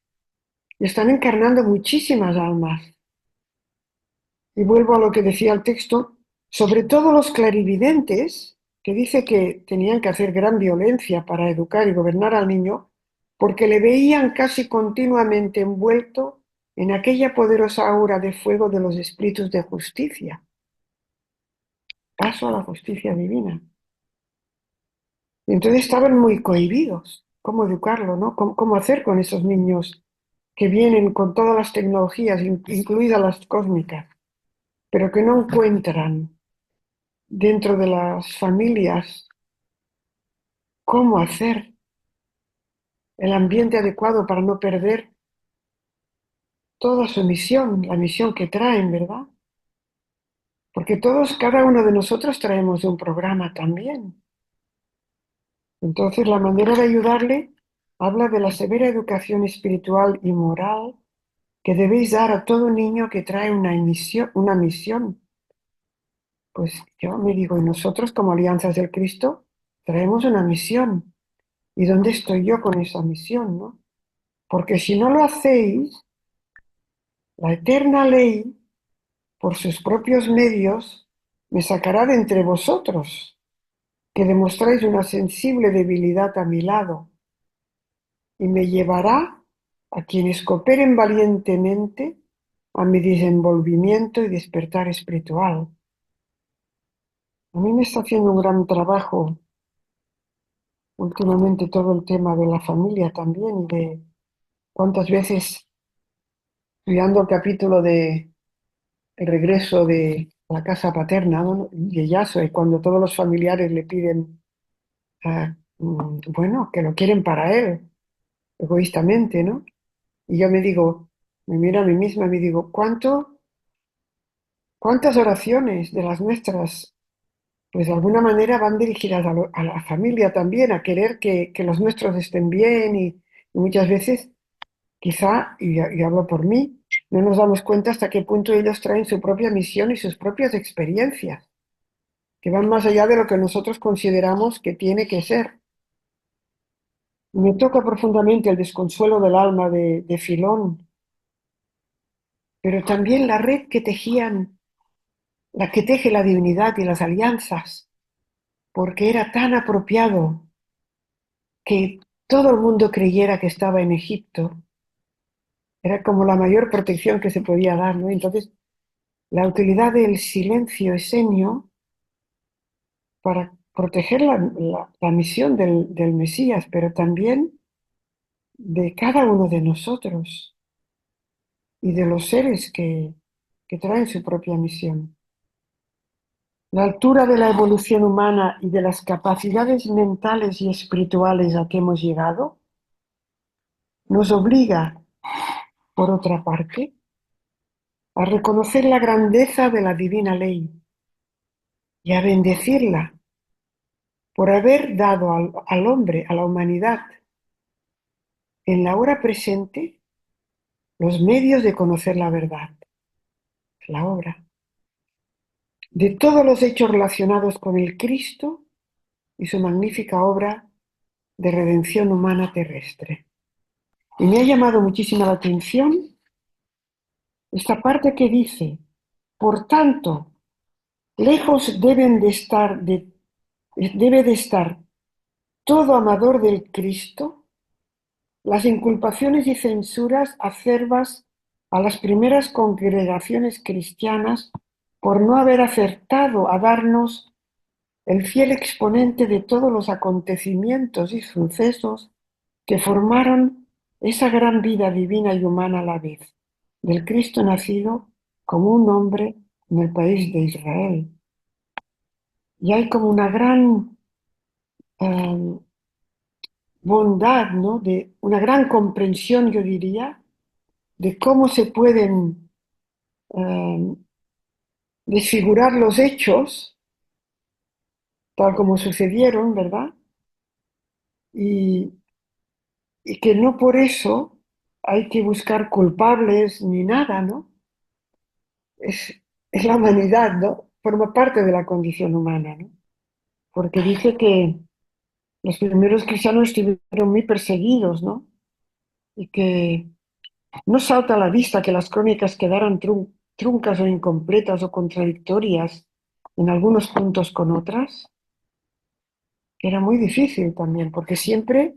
y están encarnando muchísimas almas. Y vuelvo a lo que decía el texto, sobre todo los clarividentes, que dice que tenían que hacer gran violencia para educar y gobernar al niño, porque le veían casi continuamente envuelto en aquella poderosa aura de fuego de los espíritus de justicia. Paso a la justicia divina. Y entonces estaban muy cohibidos. ¿Cómo educarlo, no? ¿Cómo hacer con esos niños que vienen con todas las tecnologías, incluidas las cósmicas, pero que no encuentran dentro de las familias cómo hacer el ambiente adecuado para no perder toda su misión, la misión que traen, ¿verdad? Porque todos, cada uno de nosotros traemos de un programa también. Entonces, la manera de ayudarle habla de la severa educación espiritual y moral que debéis dar a todo niño que trae una misión. Pues yo me digo, y nosotros como Alianzas del Cristo traemos una misión. ¿Y dónde estoy yo con esa misión, no? Porque si no lo hacéis, la eterna ley, por sus propios medios, me sacará de entre vosotros, que demostráis una sensible debilidad a mi lado, y me llevará a quienes cooperen valientemente a mi desenvolvimiento y despertar espiritual. A mí me está haciendo un gran trabajo últimamente todo el tema de la familia también, y de cuántas veces, estudiando el capítulo de el regreso de la casa paterna, ¿no? De Yasue, cuando todos los familiares le piden, bueno, que lo quieren para él, egoístamente, ¿no? Y yo me digo, me miro a mí misma y me digo, ¿cuántas oraciones de las nuestras, pues de alguna manera van dirigidas a la familia también, a querer que los nuestros estén bien y muchas veces, quizá, y hablo por mí, no nos damos cuenta hasta qué punto ellos traen su propia misión y sus propias experiencias, que van más allá de lo que nosotros consideramos que tiene que ser. Me toca profundamente el desconsuelo del alma de Filón, pero también la red que tejían, la que teje la divinidad y las alianzas, porque era tan apropiado que todo el mundo creyera que estaba en Egipto. Era como la mayor protección que se podía dar, ¿no? Entonces, la utilidad del silencio esenio para proteger la misión del Mesías, pero también de cada uno de nosotros y de los seres que traen su propia misión. La altura de la evolución humana y de las capacidades mentales y espirituales a que hemos llegado nos obliga, por otra parte, a reconocer la grandeza de la divina ley y a bendecirla por haber dado al hombre, a la humanidad, en la hora presente, los medios de conocer la verdad, la obra, de todos los hechos relacionados con el Cristo y su magnífica obra de redención humana terrestre. Y me ha llamado muchísimo la atención esta parte que dice, por tanto, lejos debe de estar todo amador del Cristo, las inculpaciones y censuras acerbas a las primeras congregaciones cristianas por no haber acertado a darnos el fiel exponente de todos los acontecimientos y sucesos que formaron esa gran vida divina y humana a la vez, del Cristo nacido como un hombre en el país de Israel. Y hay como una gran bondad, ¿no? De una gran comprensión, yo diría, de cómo se pueden eh, desfigurar los hechos tal como sucedieron, ¿verdad? Y, y que no por eso hay que buscar culpables ni nada, ¿no? Es, es la humanidad, ¿no? Forma parte de la condición humana, ¿no? Porque dice que los primeros cristianos estuvieron muy perseguidos, ¿no? Y que no salta a la vista que las crónicas quedaran truncas o incompletas o contradictorias en algunos puntos con otras, que era muy difícil también, porque siempre,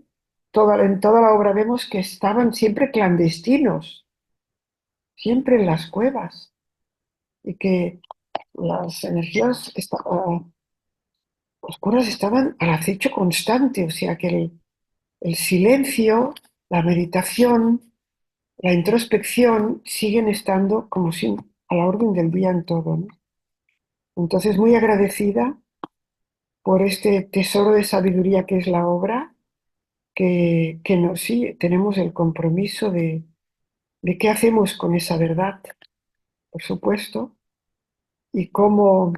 en toda la obra vemos que estaban siempre clandestinos, siempre en las cuevas, y que las energías oscuras estaban al acecho constante, o sea que el silencio, la meditación, la introspección siguen estando como si a la orden del día en todo, ¿no? Entonces, muy agradecida por este tesoro de sabiduría que es la obra, sí, tenemos el compromiso de qué hacemos con esa verdad, por supuesto, y cómo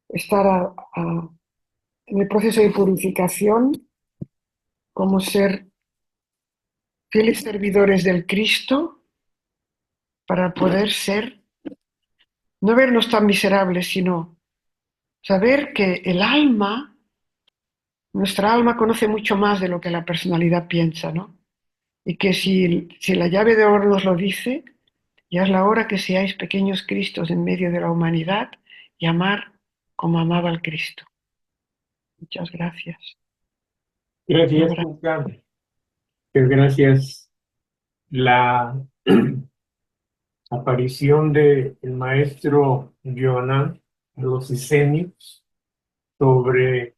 estar en el proceso de purificación, cómo ser fieles servidores del Cristo para poder ser, no vernos tan miserables, sino saber que nuestra alma conoce mucho más de lo que la personalidad piensa, ¿no? Y que si la llave de oro nos lo dice, ya es la hora que seáis pequeños Cristos en medio de la humanidad y amar como amaba el Cristo. Muchas gracias. Gracias, Cuca. Muchas gracias. La aparición del maestro Johanán a los esenios sobre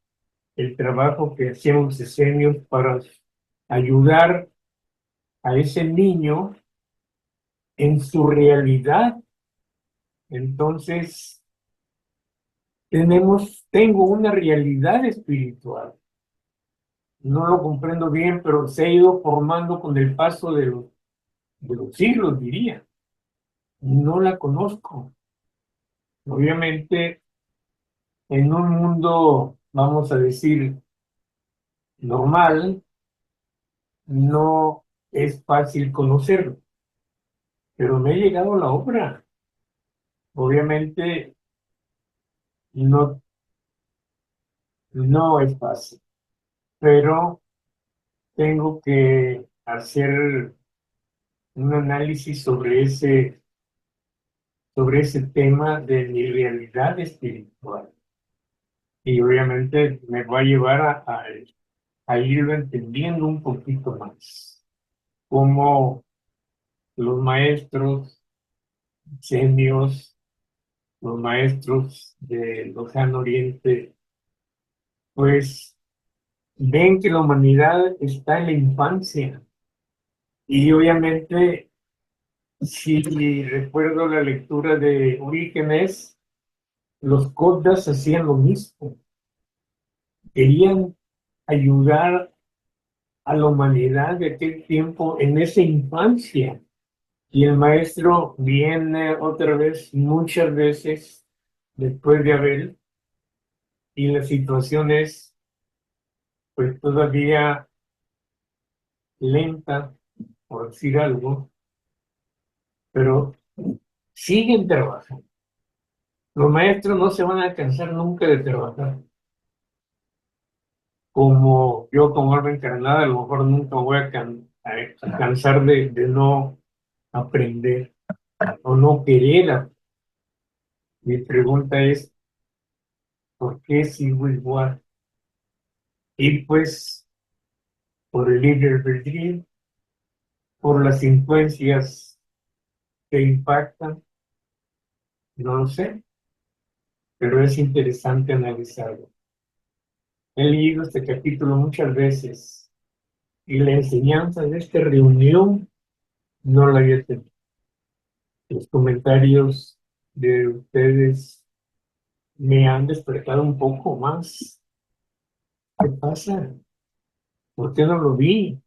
el trabajo que hacían los esenios para ayudar a ese niño en su realidad. Entonces, tengo una realidad espiritual. No lo comprendo bien, pero se ha ido formando con el paso de los siglos, diría. No la conozco. Obviamente, en un mundo, vamos a decir, normal, no es fácil conocerlo, pero me ha llegado la obra. Obviamente, no, no es fácil, pero tengo que hacer un análisis sobre ese tema de mi realidad espiritual. Y obviamente me va a llevar a irlo entendiendo un poquito más. Cómo los maestros semios, los maestros del lejano oriente, pues ven que la humanidad está en la infancia. Y obviamente, si recuerdo la lectura de Orígenes, los Codas hacían lo mismo. Querían ayudar a la humanidad de aquel tiempo en esa infancia. Y el maestro viene otra vez, muchas veces, después de Abel, y la situación es, pues, todavía lenta, por decir algo, pero siguen trabajando. Los maestros no se van a cansar nunca de trabajar. Como yo, como alma encarnada, a lo mejor nunca voy a cansar de no aprender o no querer. Mi pregunta es, ¿por qué sigo igual? Y pues, por el libre albedrío, por las influencias que impactan, no lo sé, pero es interesante analizarlo. He leído este capítulo muchas veces y la enseñanza de esta reunión no la había tenido. Los comentarios de ustedes me han despertado un poco más. ¿Qué pasa? ¿Por qué no lo vi?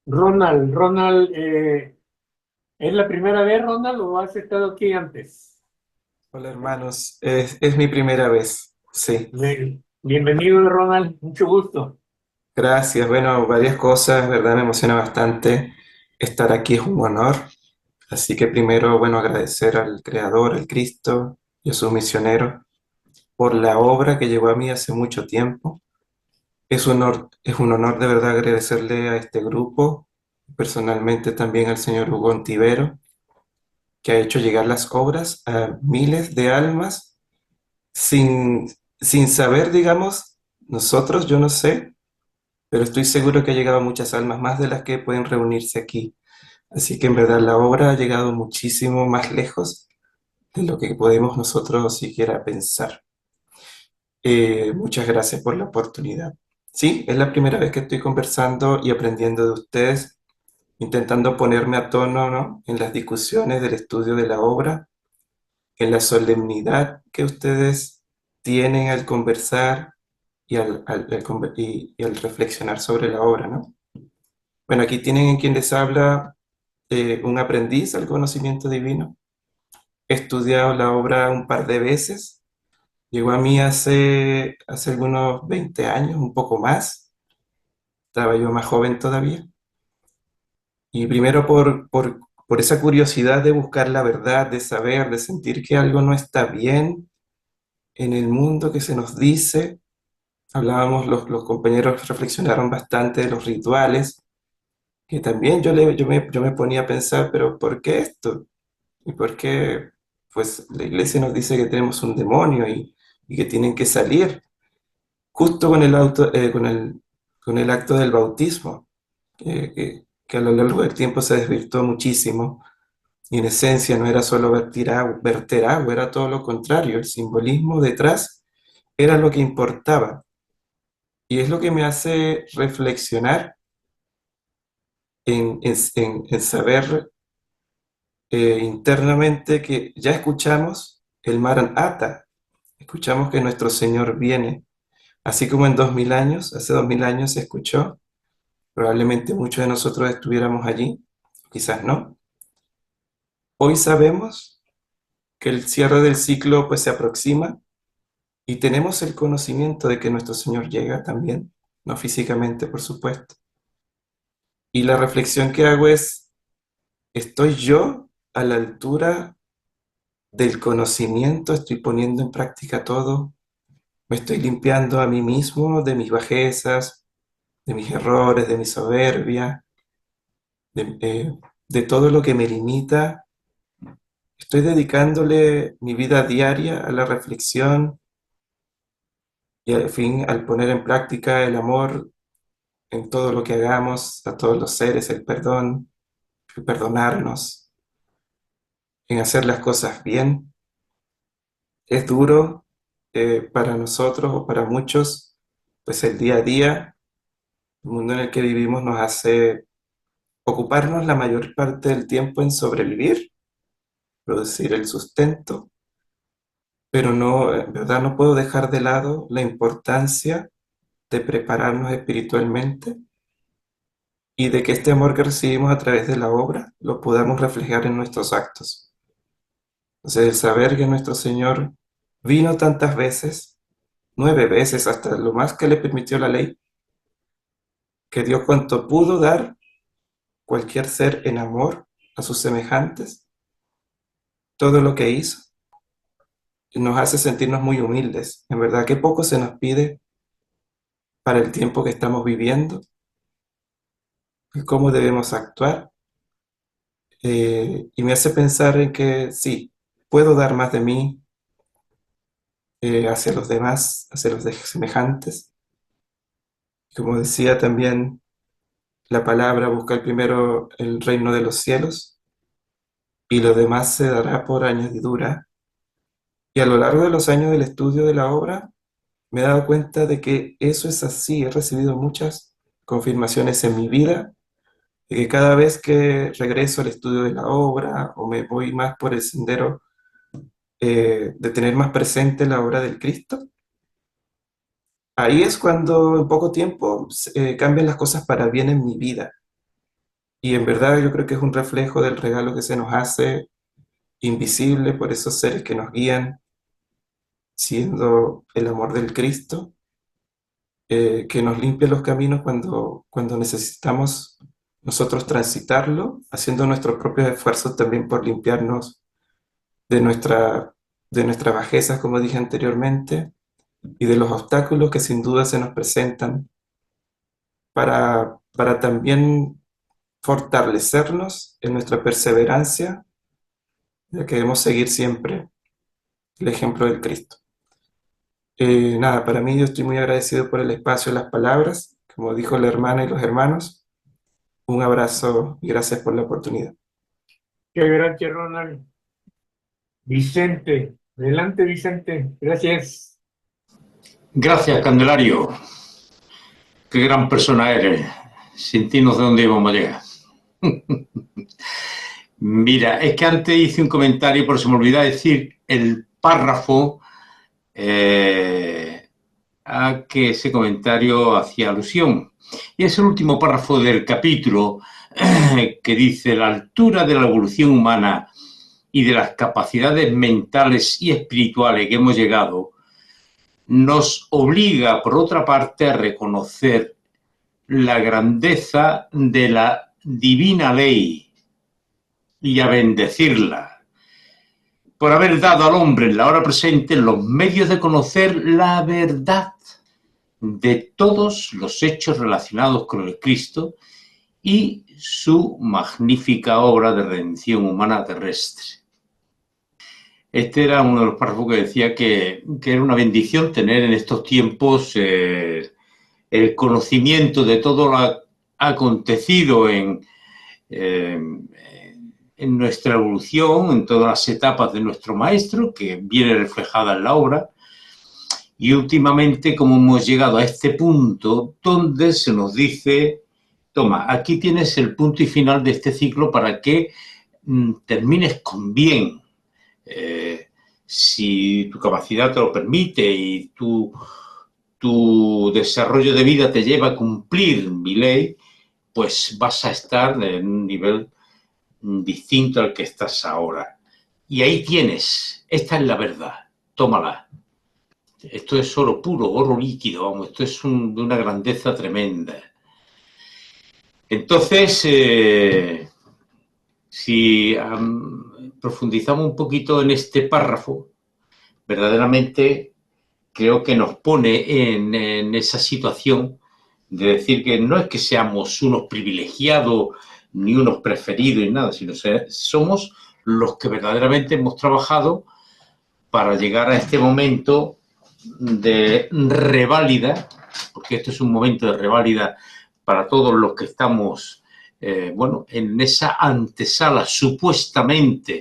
Ronald, ¿es la primera vez, Ronald, o has estado aquí antes? Hola hermanos, es mi primera vez, sí. Bienvenido, Ronald, mucho gusto. Gracias, bueno, varias cosas, ¿verdad? Me emociona bastante. Estar aquí es un honor. Así que primero, bueno, agradecer al Creador, al Cristo y a sus misioneros por la obra que llegó a mí hace mucho tiempo. Es un honor de verdad agradecerle a este grupo, personalmente también al señor Hugo Ontivero, que ha hecho llegar las obras a miles de almas sin, sin saber, digamos, nosotros, yo no sé, pero estoy seguro que ha llegado a muchas almas, más de las que pueden reunirse aquí. Así que en verdad la obra ha llegado muchísimo más lejos de lo que podemos nosotros siquiera pensar. Muchas gracias por la oportunidad. Sí, es la primera vez que estoy conversando y aprendiendo de ustedes, intentando ponerme a tono, ¿no?, en las discusiones del estudio de la obra, en la solemnidad que ustedes tienen al conversar y al reflexionar sobre la obra, ¿no? Bueno, aquí tienen en quien les habla un aprendiz al conocimiento divino. He estudiado la obra un par de veces. Llegó a mí hace algunos 20 años, un poco más. Estaba yo más joven todavía. Y primero por esa curiosidad de buscar la verdad, de saber, de sentir que algo no está bien en el mundo que se nos dice. Hablábamos, los compañeros reflexionaron bastante de los rituales, que también yo me ponía a pensar, pero ¿por qué esto? ¿Y por qué pues la iglesia nos dice que tenemos un demonio y que tienen que salir justo con el acto del bautismo, que a lo largo del tiempo se desvirtuó muchísimo y en esencia no era solo verter agua, era todo lo contrario, el simbolismo detrás era lo que importaba y es lo que me hace reflexionar en saber internamente que ya escuchamos el Maranatha, escuchamos que nuestro Señor viene, así como en 2000 años, hace 2000 años se escuchó, probablemente muchos de nosotros estuviéramos allí, quizás no. Hoy sabemos que el cierre del ciclo pues se aproxima y tenemos el conocimiento de que nuestro Señor llega también, no físicamente, por supuesto. Y la reflexión que hago es, ¿estoy yo a la altura del conocimiento? ¿Estoy poniendo en práctica todo? ¿Me estoy limpiando a mí mismo de mis bajezas, de mis errores, de mi soberbia, de todo lo que me limita? ¿Estoy dedicándole mi vida diaria a la reflexión y al fin al poner en práctica el amor en todo lo que hagamos, a todos los seres, el perdón, el perdonarnos, en hacer las cosas bien? Es duro para nosotros o para muchos, pues el día a día, el mundo en el que vivimos nos hace ocuparnos la mayor parte del tiempo en sobrevivir, producir el sustento, pero no, en verdad no puedo dejar de lado la importancia de prepararnos espiritualmente y de que este amor que recibimos a través de la obra lo podamos reflejar en nuestros actos. Entonces, el saber que nuestro Señor vino tantas veces, 9 veces hasta lo más que le permitió la ley, que dio cuanto pudo dar cualquier ser en amor a sus semejantes, todo lo que hizo, nos hace sentirnos muy humildes. En verdad, qué poco se nos pide para el tiempo que estamos viviendo y cómo debemos actuar. Y me hace pensar en que sí, puedo dar más de mí hacia los demás, hacia los semejantes. Como decía también la palabra, buscar primero el reino de los cielos y lo demás se dará por añadidura. Y a lo largo de los años del estudio de la obra, me he dado cuenta de que eso es así. He recibido muchas confirmaciones en mi vida de que cada vez que regreso al estudio de la obra o me voy más por el sendero de tener más presente la obra del Cristo, ahí es cuando en poco tiempo cambian las cosas para bien en mi vida. Y en verdad yo creo que es un reflejo del regalo que se nos hace invisible por esos seres que nos guían, siendo el amor del Cristo, que nos limpia los caminos cuando necesitamos nosotros transitarlo, haciendo nuestros propios esfuerzos también por limpiarnos de nuestras bajezas, como dije anteriormente, y de los obstáculos que sin duda se nos presentan para también fortalecernos en nuestra perseverancia, ya que debemos seguir siempre el ejemplo del Cristo. Nada, para mí yo estoy muy agradecido por el espacio y las palabras, como dijo la hermana y los hermanos. Un abrazo y gracias por la oportunidad. Muchas gracias, Ronald. Vicente, adelante, Vicente. Gracias. Gracias, Candelario. Qué gran persona eres. Sin ti no sé dónde íbamos a llegar. Mira, es que antes hice un comentario, pero se me olvidó decir el párrafo a que ese comentario hacía alusión. Y es el último párrafo del capítulo que dice: la altura de la evolución humana y de las capacidades mentales y espirituales que hemos llegado nos obliga, por otra parte, a reconocer la grandeza de la divina ley y a bendecirla por haber dado al hombre en la hora presente los medios de conocer la verdad de todos los hechos relacionados con el Cristo y su magnífica obra de redención humana terrestre. Este era uno de los párrafos que decía que era una bendición tener en estos tiempos el conocimiento de todo lo acontecido en nuestra evolución, en todas las etapas de nuestro maestro, que viene reflejada en la obra. Y últimamente, como hemos llegado a este punto donde se nos dice: toma, aquí tienes el punto y final de este ciclo para que termines con bien. Si tu capacidad te lo permite y tu desarrollo de vida te lleva a cumplir mi ley, pues vas a estar en un nivel distinto al que estás ahora. Y ahí tienes, esta es la verdad, tómala. Esto es oro puro, oro líquido, vamos, esto es de una grandeza tremenda. Entonces, si profundizamos un poquito en este párrafo, verdaderamente creo que nos pone en esa situación de decir que no es que seamos unos privilegiados ni unos preferidos ni nada, sino que somos los que verdaderamente hemos trabajado para llegar a este momento de reválida, porque esto es un momento de reválida para todos los que estamos, en esa antesala supuestamente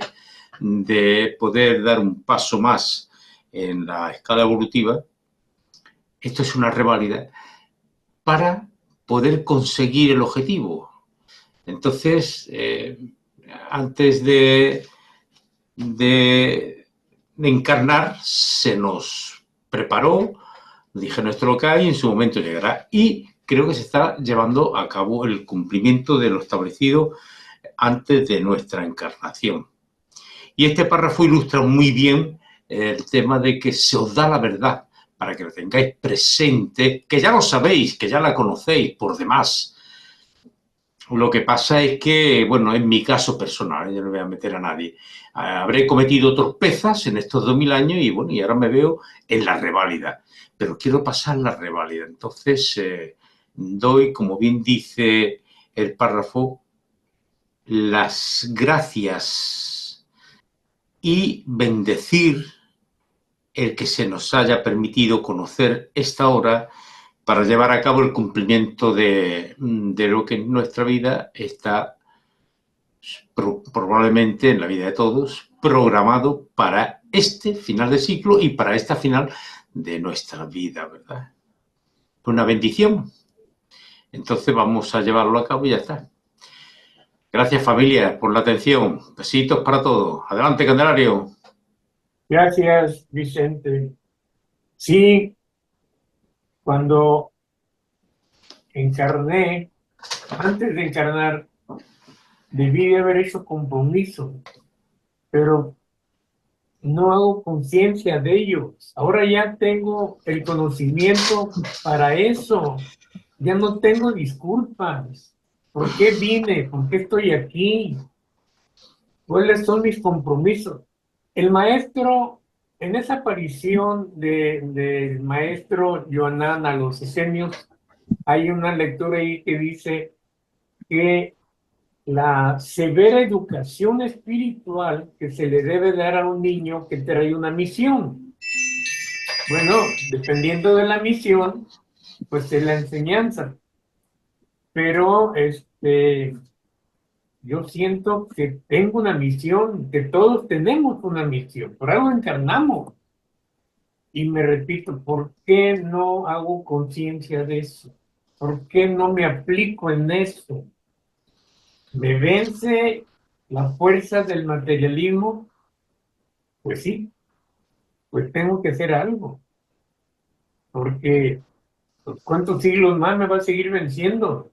de poder dar un paso más en la escala evolutiva. Esto es una reválida para poder conseguir el objetivo. Entonces, antes de encarnar, se nos preparó, dijeron esto lo que hay, en su momento llegará. Y creo que se está llevando a cabo el cumplimiento de lo establecido antes de nuestra encarnación. Y este párrafo ilustra muy bien el tema de que se os da la verdad, para que lo tengáis presente, que ya lo sabéis, que ya la conocéis por demás. Lo que pasa es que, en mi caso personal, yo no voy a meter a nadie, habré cometido torpezas en estos 2000 años y ahora me veo en la reválida, pero quiero pasar la reválida. Entonces, doy, como bien dice el párrafo, las gracias y bendecir el que se nos haya permitido conocer esta hora para llevar a cabo el cumplimiento de lo que en nuestra vida está probablemente en la vida de todos programado para este final de ciclo y para esta final de nuestra vida, ¿verdad? Una bendición. Entonces vamos a llevarlo a cabo y ya está. Gracias, familia, por la atención. Besitos para todos. Adelante, Candelario. Gracias, Vicente. Sí, cuando encarné, antes de encarnar, debí de haber hecho compromiso, pero no hago conciencia de ello. Ahora ya tengo el conocimiento para eso. Ya no tengo disculpas. ¿Por qué vine? ¿Por qué estoy aquí? ¿Cuáles son mis compromisos? El maestro, en esa aparición del maestro Yohanan a los esenios, hay una lectura ahí que dice que la severa educación espiritual que se le debe dar a un niño que trae una misión. Bueno, dependiendo de la misión, pues es la enseñanza. Pero yo siento que tengo una misión, que todos tenemos una misión, por algo encarnamos. Y me repito, ¿por qué no hago conciencia de eso? ¿Por qué no me aplico en eso? ¿Me vence la fuerza del materialismo? Pues sí, pues tengo que hacer algo, porque pues, ¿cuántos siglos más me va a seguir venciendo?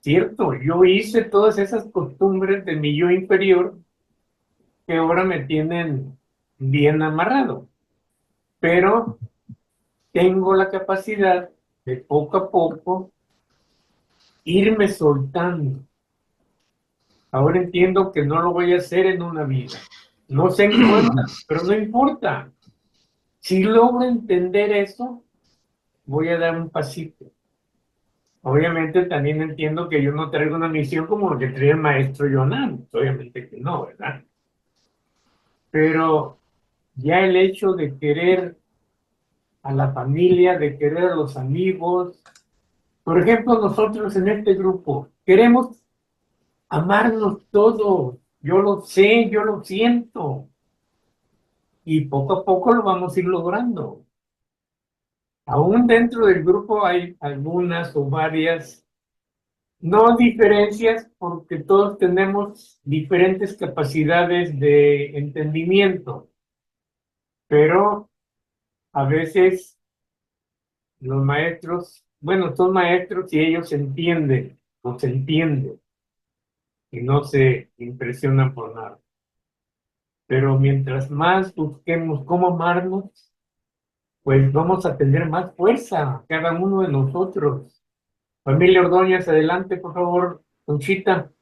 Cierto, yo hice todas esas costumbres de mi yo inferior que ahora me tienen bien amarrado, pero tengo la capacidad de poco a poco irme soltando. Ahora entiendo que no lo voy a hacer en una vida. No sé en cuántas, pero no importa. Si logro entender eso, voy a dar un pasito. Obviamente también entiendo que yo no traigo una misión como lo que trae el maestro Yonan. Obviamente que no, ¿verdad? Pero ya el hecho de querer a la familia, de querer a los amigos. Por ejemplo, nosotros en este grupo queremos amarnos todos. Yo lo sé, yo lo siento. Y poco a poco lo vamos a ir logrando. Aún dentro del grupo hay algunas o varias, no diferencias, porque todos tenemos diferentes capacidades de entendimiento, pero a veces los maestros, bueno, son maestros y ellos entienden, nos entienden y no se impresionan por nada. Pero mientras más busquemos cómo amarnos, pues vamos a tener más fuerza, cada uno de nosotros. Familia Ordóñez, adelante, por favor. Conchita,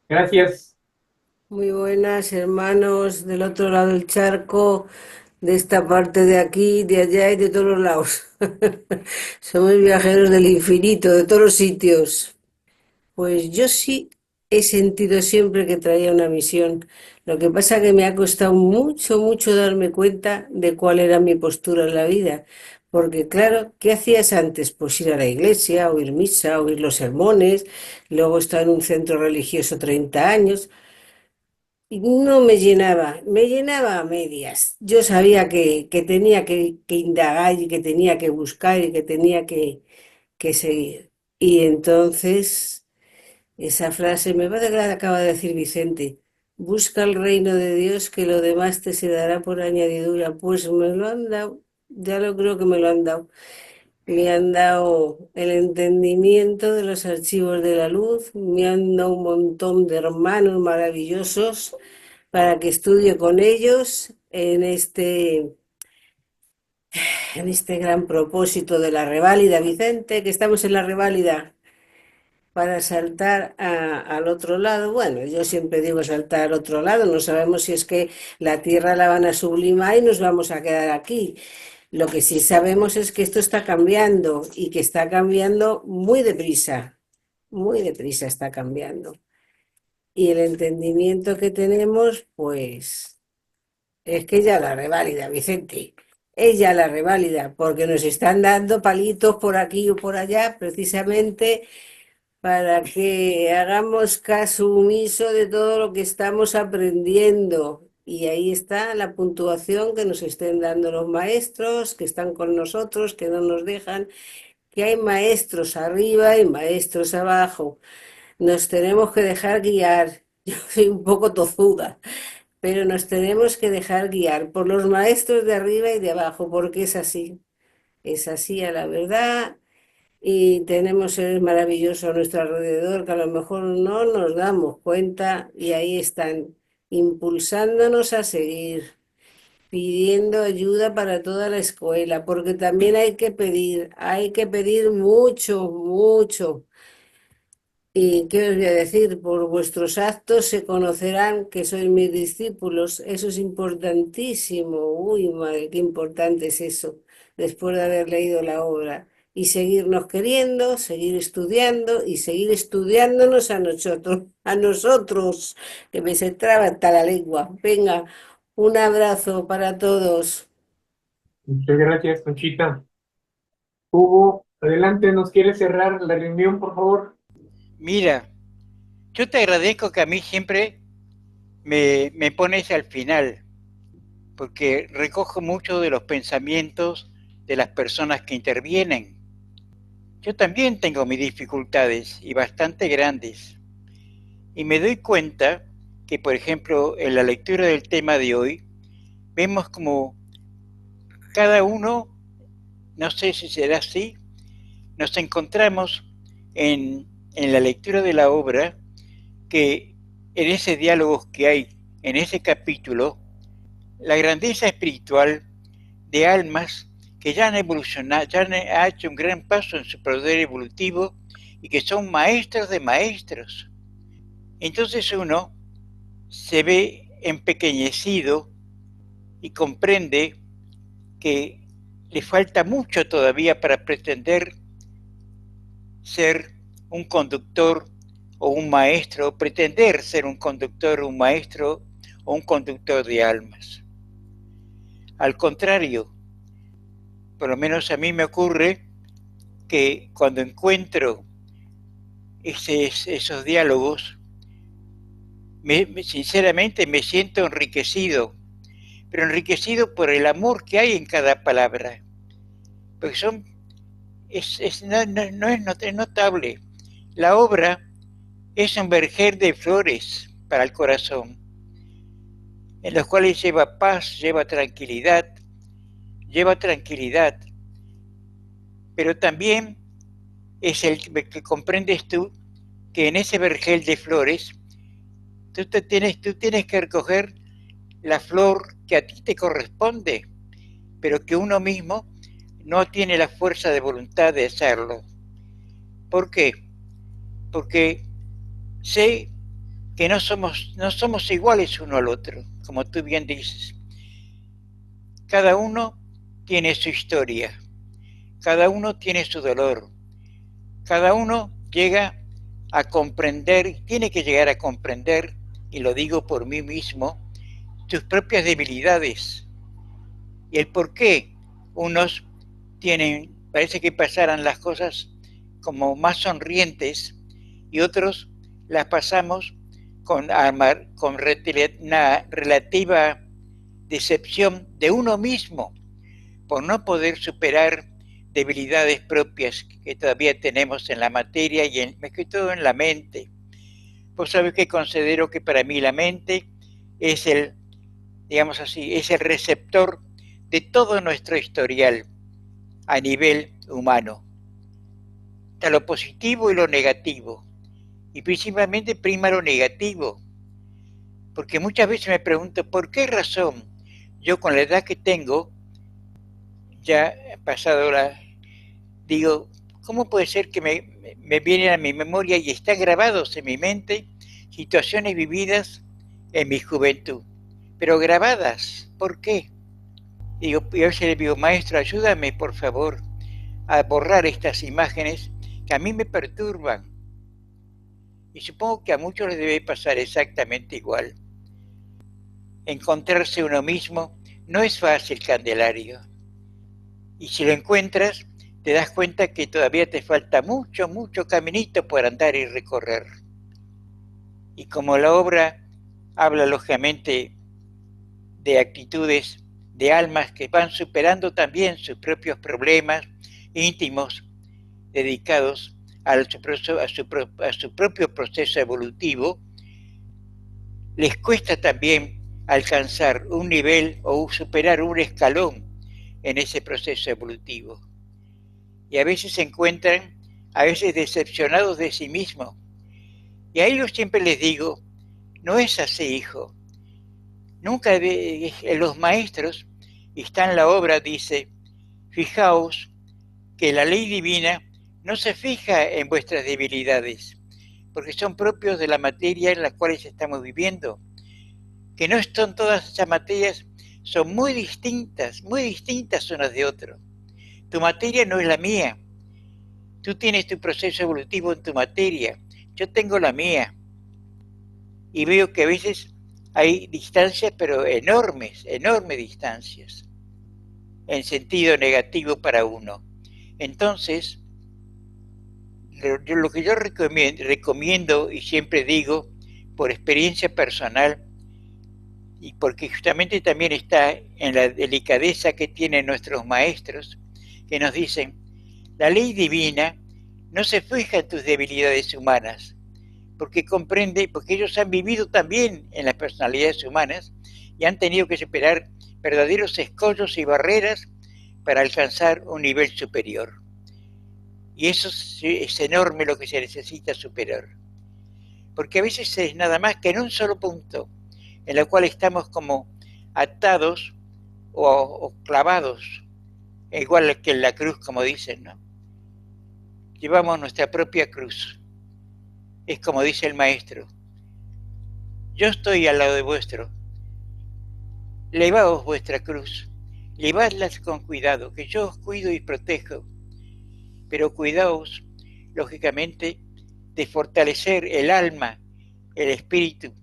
gracias. Muy buenas, hermanos del otro lado del charco, de esta parte de aquí, de allá y de todos los lados. Somos viajeros del infinito, de todos los sitios. Pues yo sí he sentido siempre que traía una misión. Lo que pasa que me ha costado mucho, mucho darme cuenta de cuál era mi postura en la vida. Porque claro, ¿qué hacías antes? Pues ir a la iglesia, oír misa, oír los sermones, luego estar en un centro religioso 30 años. Y no me llenaba a medias. Yo sabía que tenía que indagar y que tenía que buscar y que tenía que seguir. Y entonces, esa frase me parece que la acaba de decir Vicente, busca el reino de Dios que lo demás te se dará por añadidura. Pues me lo han dado, ya lo creo que me lo han dado. Me han dado el entendimiento de los archivos de la luz, me han dado un montón de hermanos maravillosos para que estudie con ellos en este gran propósito de la reválida, Vicente, que estamos en la reválida para saltar al otro lado. Bueno, yo siempre digo saltar al otro lado, no sabemos si es que la tierra la van a sublimar y nos vamos a quedar aquí. Lo que sí sabemos es que esto está cambiando y que está cambiando muy deprisa está cambiando. Y el entendimiento que tenemos, pues es que ya la reválida, Vicente. Es ya la reválida, porque nos están dando palitos por aquí o por allá, precisamente para que hagamos caso omiso de todo lo que estamos aprendiendo. Y ahí está la puntuación que nos estén dando los maestros, que están con nosotros, que no nos dejan, que hay maestros arriba y maestros abajo. Nos tenemos que dejar guiar. Yo soy un poco tozuda, pero nos tenemos que dejar guiar por los maestros de arriba y de abajo, porque es así a la verdad, y tenemos seres maravillosos a nuestro alrededor que a lo mejor no nos damos cuenta y ahí están impulsándonos a seguir, pidiendo ayuda para toda la escuela, porque también hay que pedir mucho, mucho. ¿Y qué os voy a decir? Por vuestros actos se conocerán que sois mis discípulos. Eso es importantísimo. Uy, madre, qué importante es eso, después de haber leído la obra. Y seguirnos queriendo, seguir estudiando y seguir estudiándonos a nosotros, que me se traba hasta la lengua. Venga, un abrazo para todos. Muchas gracias, Conchita. Hugo, adelante, ¿nos quiere cerrar la reunión, por favor? Mira, yo te agradezco que a mí siempre me pones al final, porque recojo mucho de los pensamientos de las personas que intervienen. Yo también tengo mis dificultades y bastante grandes. Y me doy cuenta que, por ejemplo, en la lectura del tema de hoy, vemos como cada uno, no sé si será así, nos encontramos en la lectura de la obra que en ese diálogo que hay en ese capítulo, la grandeza espiritual de almas que ya han evolucionado, ya han hecho un gran paso en su poder evolutivo y que son maestros de maestros. Entonces uno se ve empequeñecido y comprende que le falta mucho todavía para pretender ser un conductor o un maestro, o pretender ser un conductor, un maestro o un conductor de almas. Al contrario, por lo menos a mí me ocurre que cuando encuentro esos diálogos, sinceramente me siento enriquecido, pero enriquecido por el amor que hay en cada palabra, porque es notable. La obra es un vergel de flores para el corazón, en los cuales lleva paz, lleva tranquilidad, pero también es el que comprendes tú que en ese vergel de flores tú tienes que recoger la flor que a ti te corresponde, pero que uno mismo no tiene la fuerza de voluntad de hacerlo. ¿Por qué? Porque sé que no somos iguales uno al otro, como tú bien dices. Cada uno tiene su historia, cada uno tiene su dolor, cada uno llega a comprender, tiene que llegar a comprender, y lo digo por mí mismo, sus propias debilidades y el por qué unos parece que pasaran las cosas como más sonrientes y otros las pasamos con una relativa decepción de uno mismo por no poder superar debilidades propias que todavía tenemos en la materia y más que todo en la mente. Vos sabés que considero que para mí la mente es el receptor de todo nuestro historial a nivel humano. Está lo positivo y lo negativo. Y principalmente prima lo negativo. Porque muchas veces me pregunto, ¿por qué razón yo con la edad que tengo, ya pasado digo, ¿cómo puede ser que me vienen a mi memoria y están grabados en mi mente situaciones vividas en mi juventud? Pero grabadas, ¿por qué? Y a veces le digo, maestro, ayúdame por favor a borrar estas imágenes que a mí me perturban. Y supongo que a muchos les debe pasar exactamente igual. Encontrarse uno mismo no es fácil, Candelario. Y si lo encuentras, te das cuenta que todavía te falta mucho caminito por andar y recorrer. Y como la obra habla lógicamente de actitudes de almas que van superando también sus propios problemas íntimos dedicados a su propio proceso evolutivo, les cuesta también alcanzar un nivel o superar un escalón en ese proceso evolutivo. Y a veces se encuentran, decepcionados de sí mismos. Y a ellos siempre les digo, no es así, hijo. Nunca los maestros, y está en la obra, dice, fijaos que la ley divina no se fija en vuestras debilidades, porque son propios de la materia en la cual estamos viviendo, que no son todas esas materias, son muy distintas unas de otras. Tu materia no es la mía, tú tienes tu proceso evolutivo en tu materia, yo tengo la mía, y veo que a veces hay distancias, pero enormes distancias, en sentido negativo para uno. Entonces, lo que yo recomiendo y siempre digo, por experiencia personal, y porque justamente también está en la delicadeza que tienen nuestros maestros, que nos dicen, la ley divina no se fija en tus debilidades humanas, porque ellos han vivido también en las personalidades humanas y han tenido que superar verdaderos escollos y barreras para alcanzar un nivel superior. Y eso es enorme lo que se necesita superar. Porque a veces es nada más que en un solo punto, en el cual estamos como atados o clavados, igual que en la cruz, como dicen, ¿no? Llevamos nuestra propia cruz. Es como dice el maestro: yo estoy al lado de vuestro, llevaos vuestra cruz, llevadlas con cuidado, que yo os cuido y protejo, pero cuidaos, lógicamente, de fortalecer el alma, el espíritu,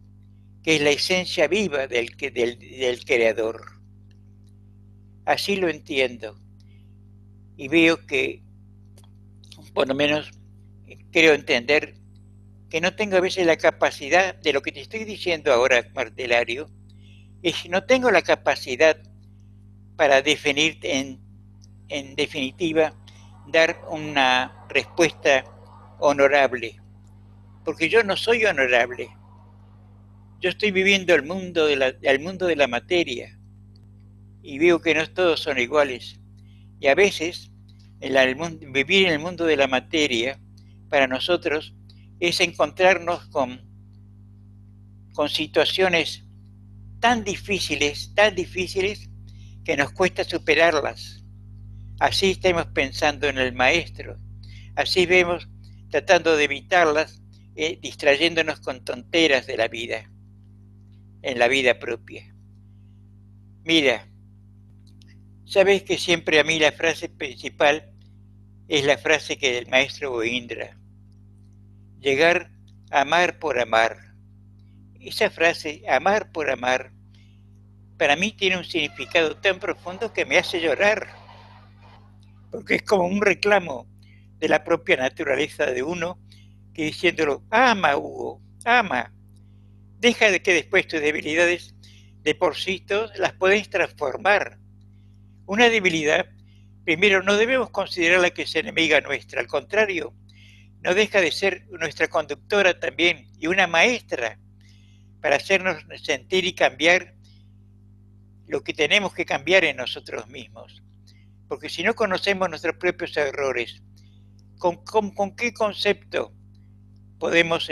que es la esencia viva del Creador. Así lo entiendo, y veo que, por lo menos, creo entender que no tengo a veces la capacidad de lo que te estoy diciendo ahora, Martelario, es que no tengo la capacidad para definir en definitiva, dar una respuesta honorable, porque yo no soy honorable. Yo estoy viviendo el mundo de la materia y veo que no todos son iguales. Y a veces vivir en el mundo de la materia para nosotros es encontrarnos con situaciones tan difíciles que nos cuesta superarlas. Así estamos pensando en el maestro, así vemos tratando de evitarlas, distrayéndonos con tonteras de la vida, en la vida propia. Mira, sabes que siempre a mí la frase principal es la frase que del maestro Goindra: llegar a amar por amar. Esa frase, amar por amar, para mí tiene un significado tan profundo que me hace llorar, porque es como un reclamo de la propia naturaleza de uno, que diciéndolo: ama, Hugo, ama, deja de que después tus debilidades de por sí las podéis transformar. Una debilidad, primero, no debemos considerarla que es enemiga nuestra, al contrario, no deja de ser nuestra conductora también y una maestra para hacernos sentir y cambiar lo que tenemos que cambiar en nosotros mismos. Porque si no conocemos nuestros propios errores, ¿con qué concepto podemos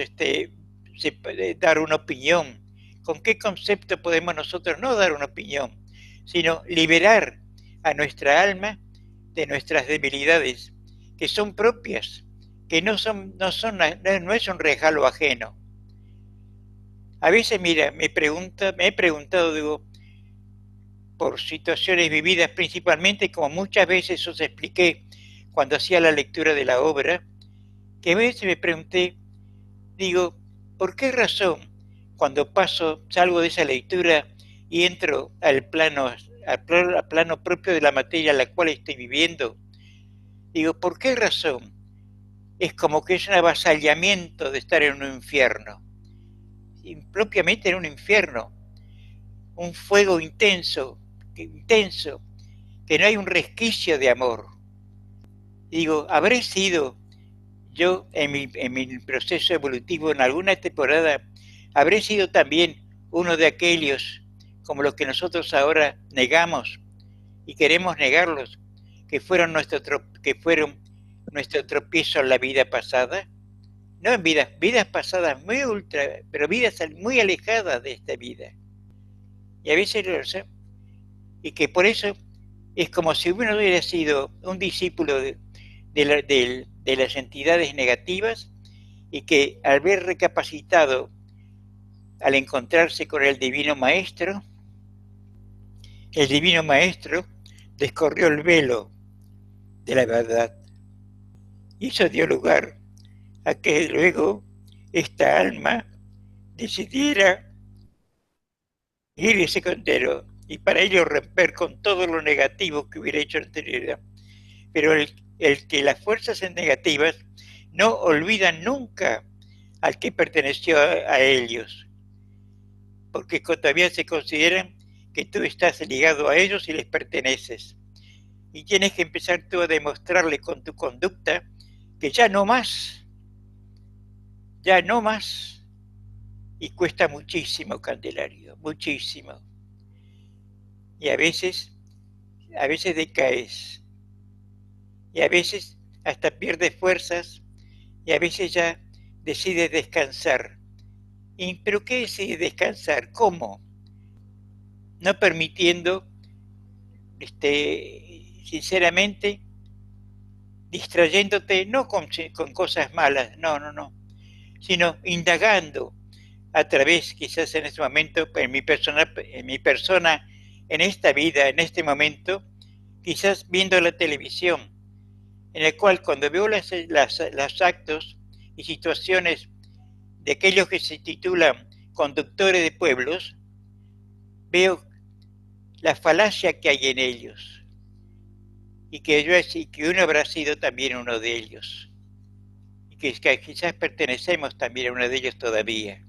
dar una opinión? ¿Con qué concepto podemos nosotros no dar una opinión, sino liberar a nuestra alma de nuestras debilidades, que son propias, que no es un regalo ajeno? A veces, mira, me he preguntado, digo, por situaciones vividas principalmente, como muchas veces os expliqué cuando hacía la lectura de la obra, que a veces me pregunté, digo, ¿por qué razón cuando salgo de esa lectura y entro al plano propio de la materia en la cual estoy viviendo? Digo, ¿por qué razón? Es como que es un avasallamiento de estar en un infierno, propiamente en un infierno, un fuego intenso, que no hay un resquicio de amor. Digo, ¿habré sido yo en mi proceso evolutivo en alguna temporada, habré sido también uno de aquellos como los que nosotros ahora negamos y queremos negarlos, que fueron nuestro tropiezo en la vida pasada? No en vidas pasadas pero vidas muy alejadas de esta vida. Y a veces lo sé, y que por eso es como si uno hubiera sido un discípulo de las entidades negativas, y que al haber recapacitado, al encontrarse con el Divino Maestro descorrió el velo de la verdad. Y eso dio lugar a que luego esta alma decidiera ir ese sendero y para ello romper con todo lo negativo que hubiera hecho en anterioridad. Pero el que las fuerzas negativas no olvidan nunca al que perteneció a ellos, porque todavía se consideran que tú estás ligado a ellos y les perteneces. Y tienes que empezar tú a demostrarle con tu conducta que ya no más. Y cuesta muchísimo, Candelario, muchísimo. Y a veces a veces decaes y a veces hasta pierdes fuerzas y a veces ya decides descansar. ¿Pero qué es descansar? ¿Cómo? No permitiendo, sinceramente, distrayéndote no con cosas malas, no, sino indagando a través, quizás en este momento, en mi persona, en esta vida, en este momento, quizás viendo la televisión, en el cual cuando veo los actos y situaciones de aquellos que se titulan conductores de pueblos, veo la falacia que hay en ellos y que uno habrá sido también uno de ellos y que quizás pertenecemos también a uno de ellos todavía.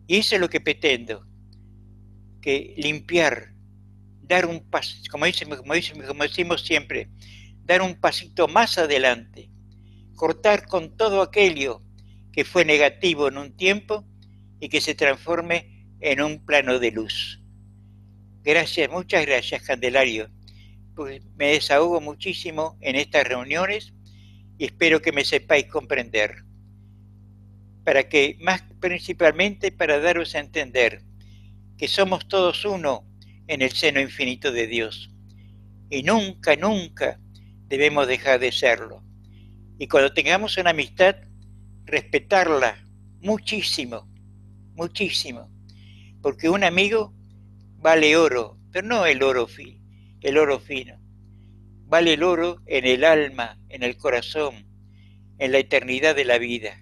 Y eso es lo que pretendo, que limpiar, dar un paso, como decimos siempre, dar un pasito más adelante, cortar con todo aquello que fue negativo en un tiempo y que se transforme en un plano de luz. Gracias, muchas gracias, Candelario. Pues me desahogo muchísimo en estas reuniones y espero que me sepáis comprender. Para que, más principalmente, para daros a entender que somos todos uno en el seno infinito de Dios. Y nunca, nunca debemos dejar de serlo. Y cuando tengamos una amistad, respetarla muchísimo, muchísimo. Porque un amigo vale oro, pero no el oro fino. Vale el oro en el alma, en el corazón, en la eternidad de la vida.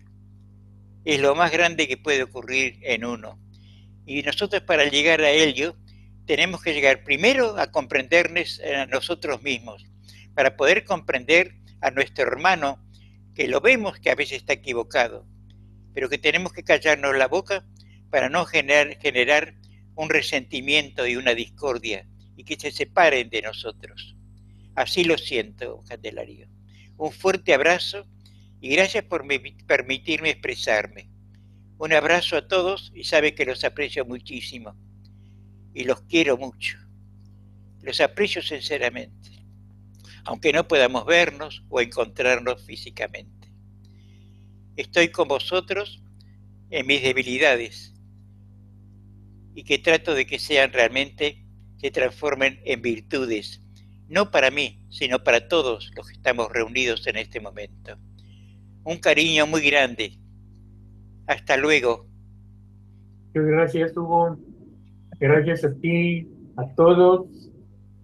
Es lo más grande que puede ocurrir en uno. Y nosotros, para llegar a ello, tenemos que llegar primero a comprendernos a nosotros mismos, para poder comprender a nuestro hermano, que lo vemos que a veces está equivocado, pero que tenemos que callarnos la boca para no generar un resentimiento y una discordia, y que se separen de nosotros. Así lo siento, Candelario. Un fuerte abrazo y gracias por permitirme expresarme. Un abrazo a todos y saben que los aprecio muchísimo y los quiero mucho. Los aprecio sinceramente, aunque no podamos vernos o encontrarnos físicamente. Estoy con vosotros en mis debilidades y que trato de que sean realmente, se transformen en virtudes, no para mí, sino para todos los que estamos reunidos en este momento. Un cariño muy grande. Hasta luego. Muchas gracias, Hugo. Gracias a ti, a todos,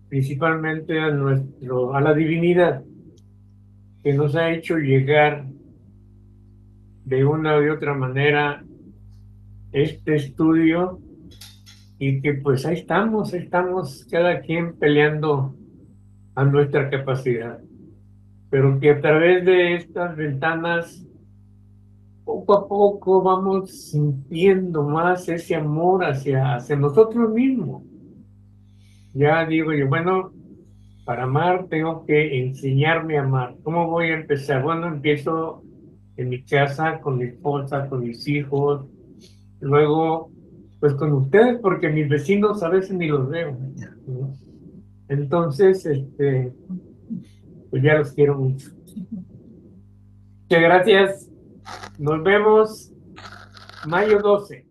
principalmente a la divinidad que nos ha hecho llegar de una u otra manera este estudio y que pues ahí estamos cada quien peleando a nuestra capacidad, pero que a través de estas ventanas poco a poco vamos sintiendo más ese amor hacia nosotros mismos. Ya digo yo, bueno, para amar tengo que enseñarme a amar. ¿Cómo voy a empezar? Bueno, empiezo en mi casa, con mi esposa, con mis hijos, luego pues con ustedes, porque mis vecinos a veces ni los veo, ¿no? Entonces, pues ya los quiero mucho. Muchas gracias. Nos vemos mayo 12.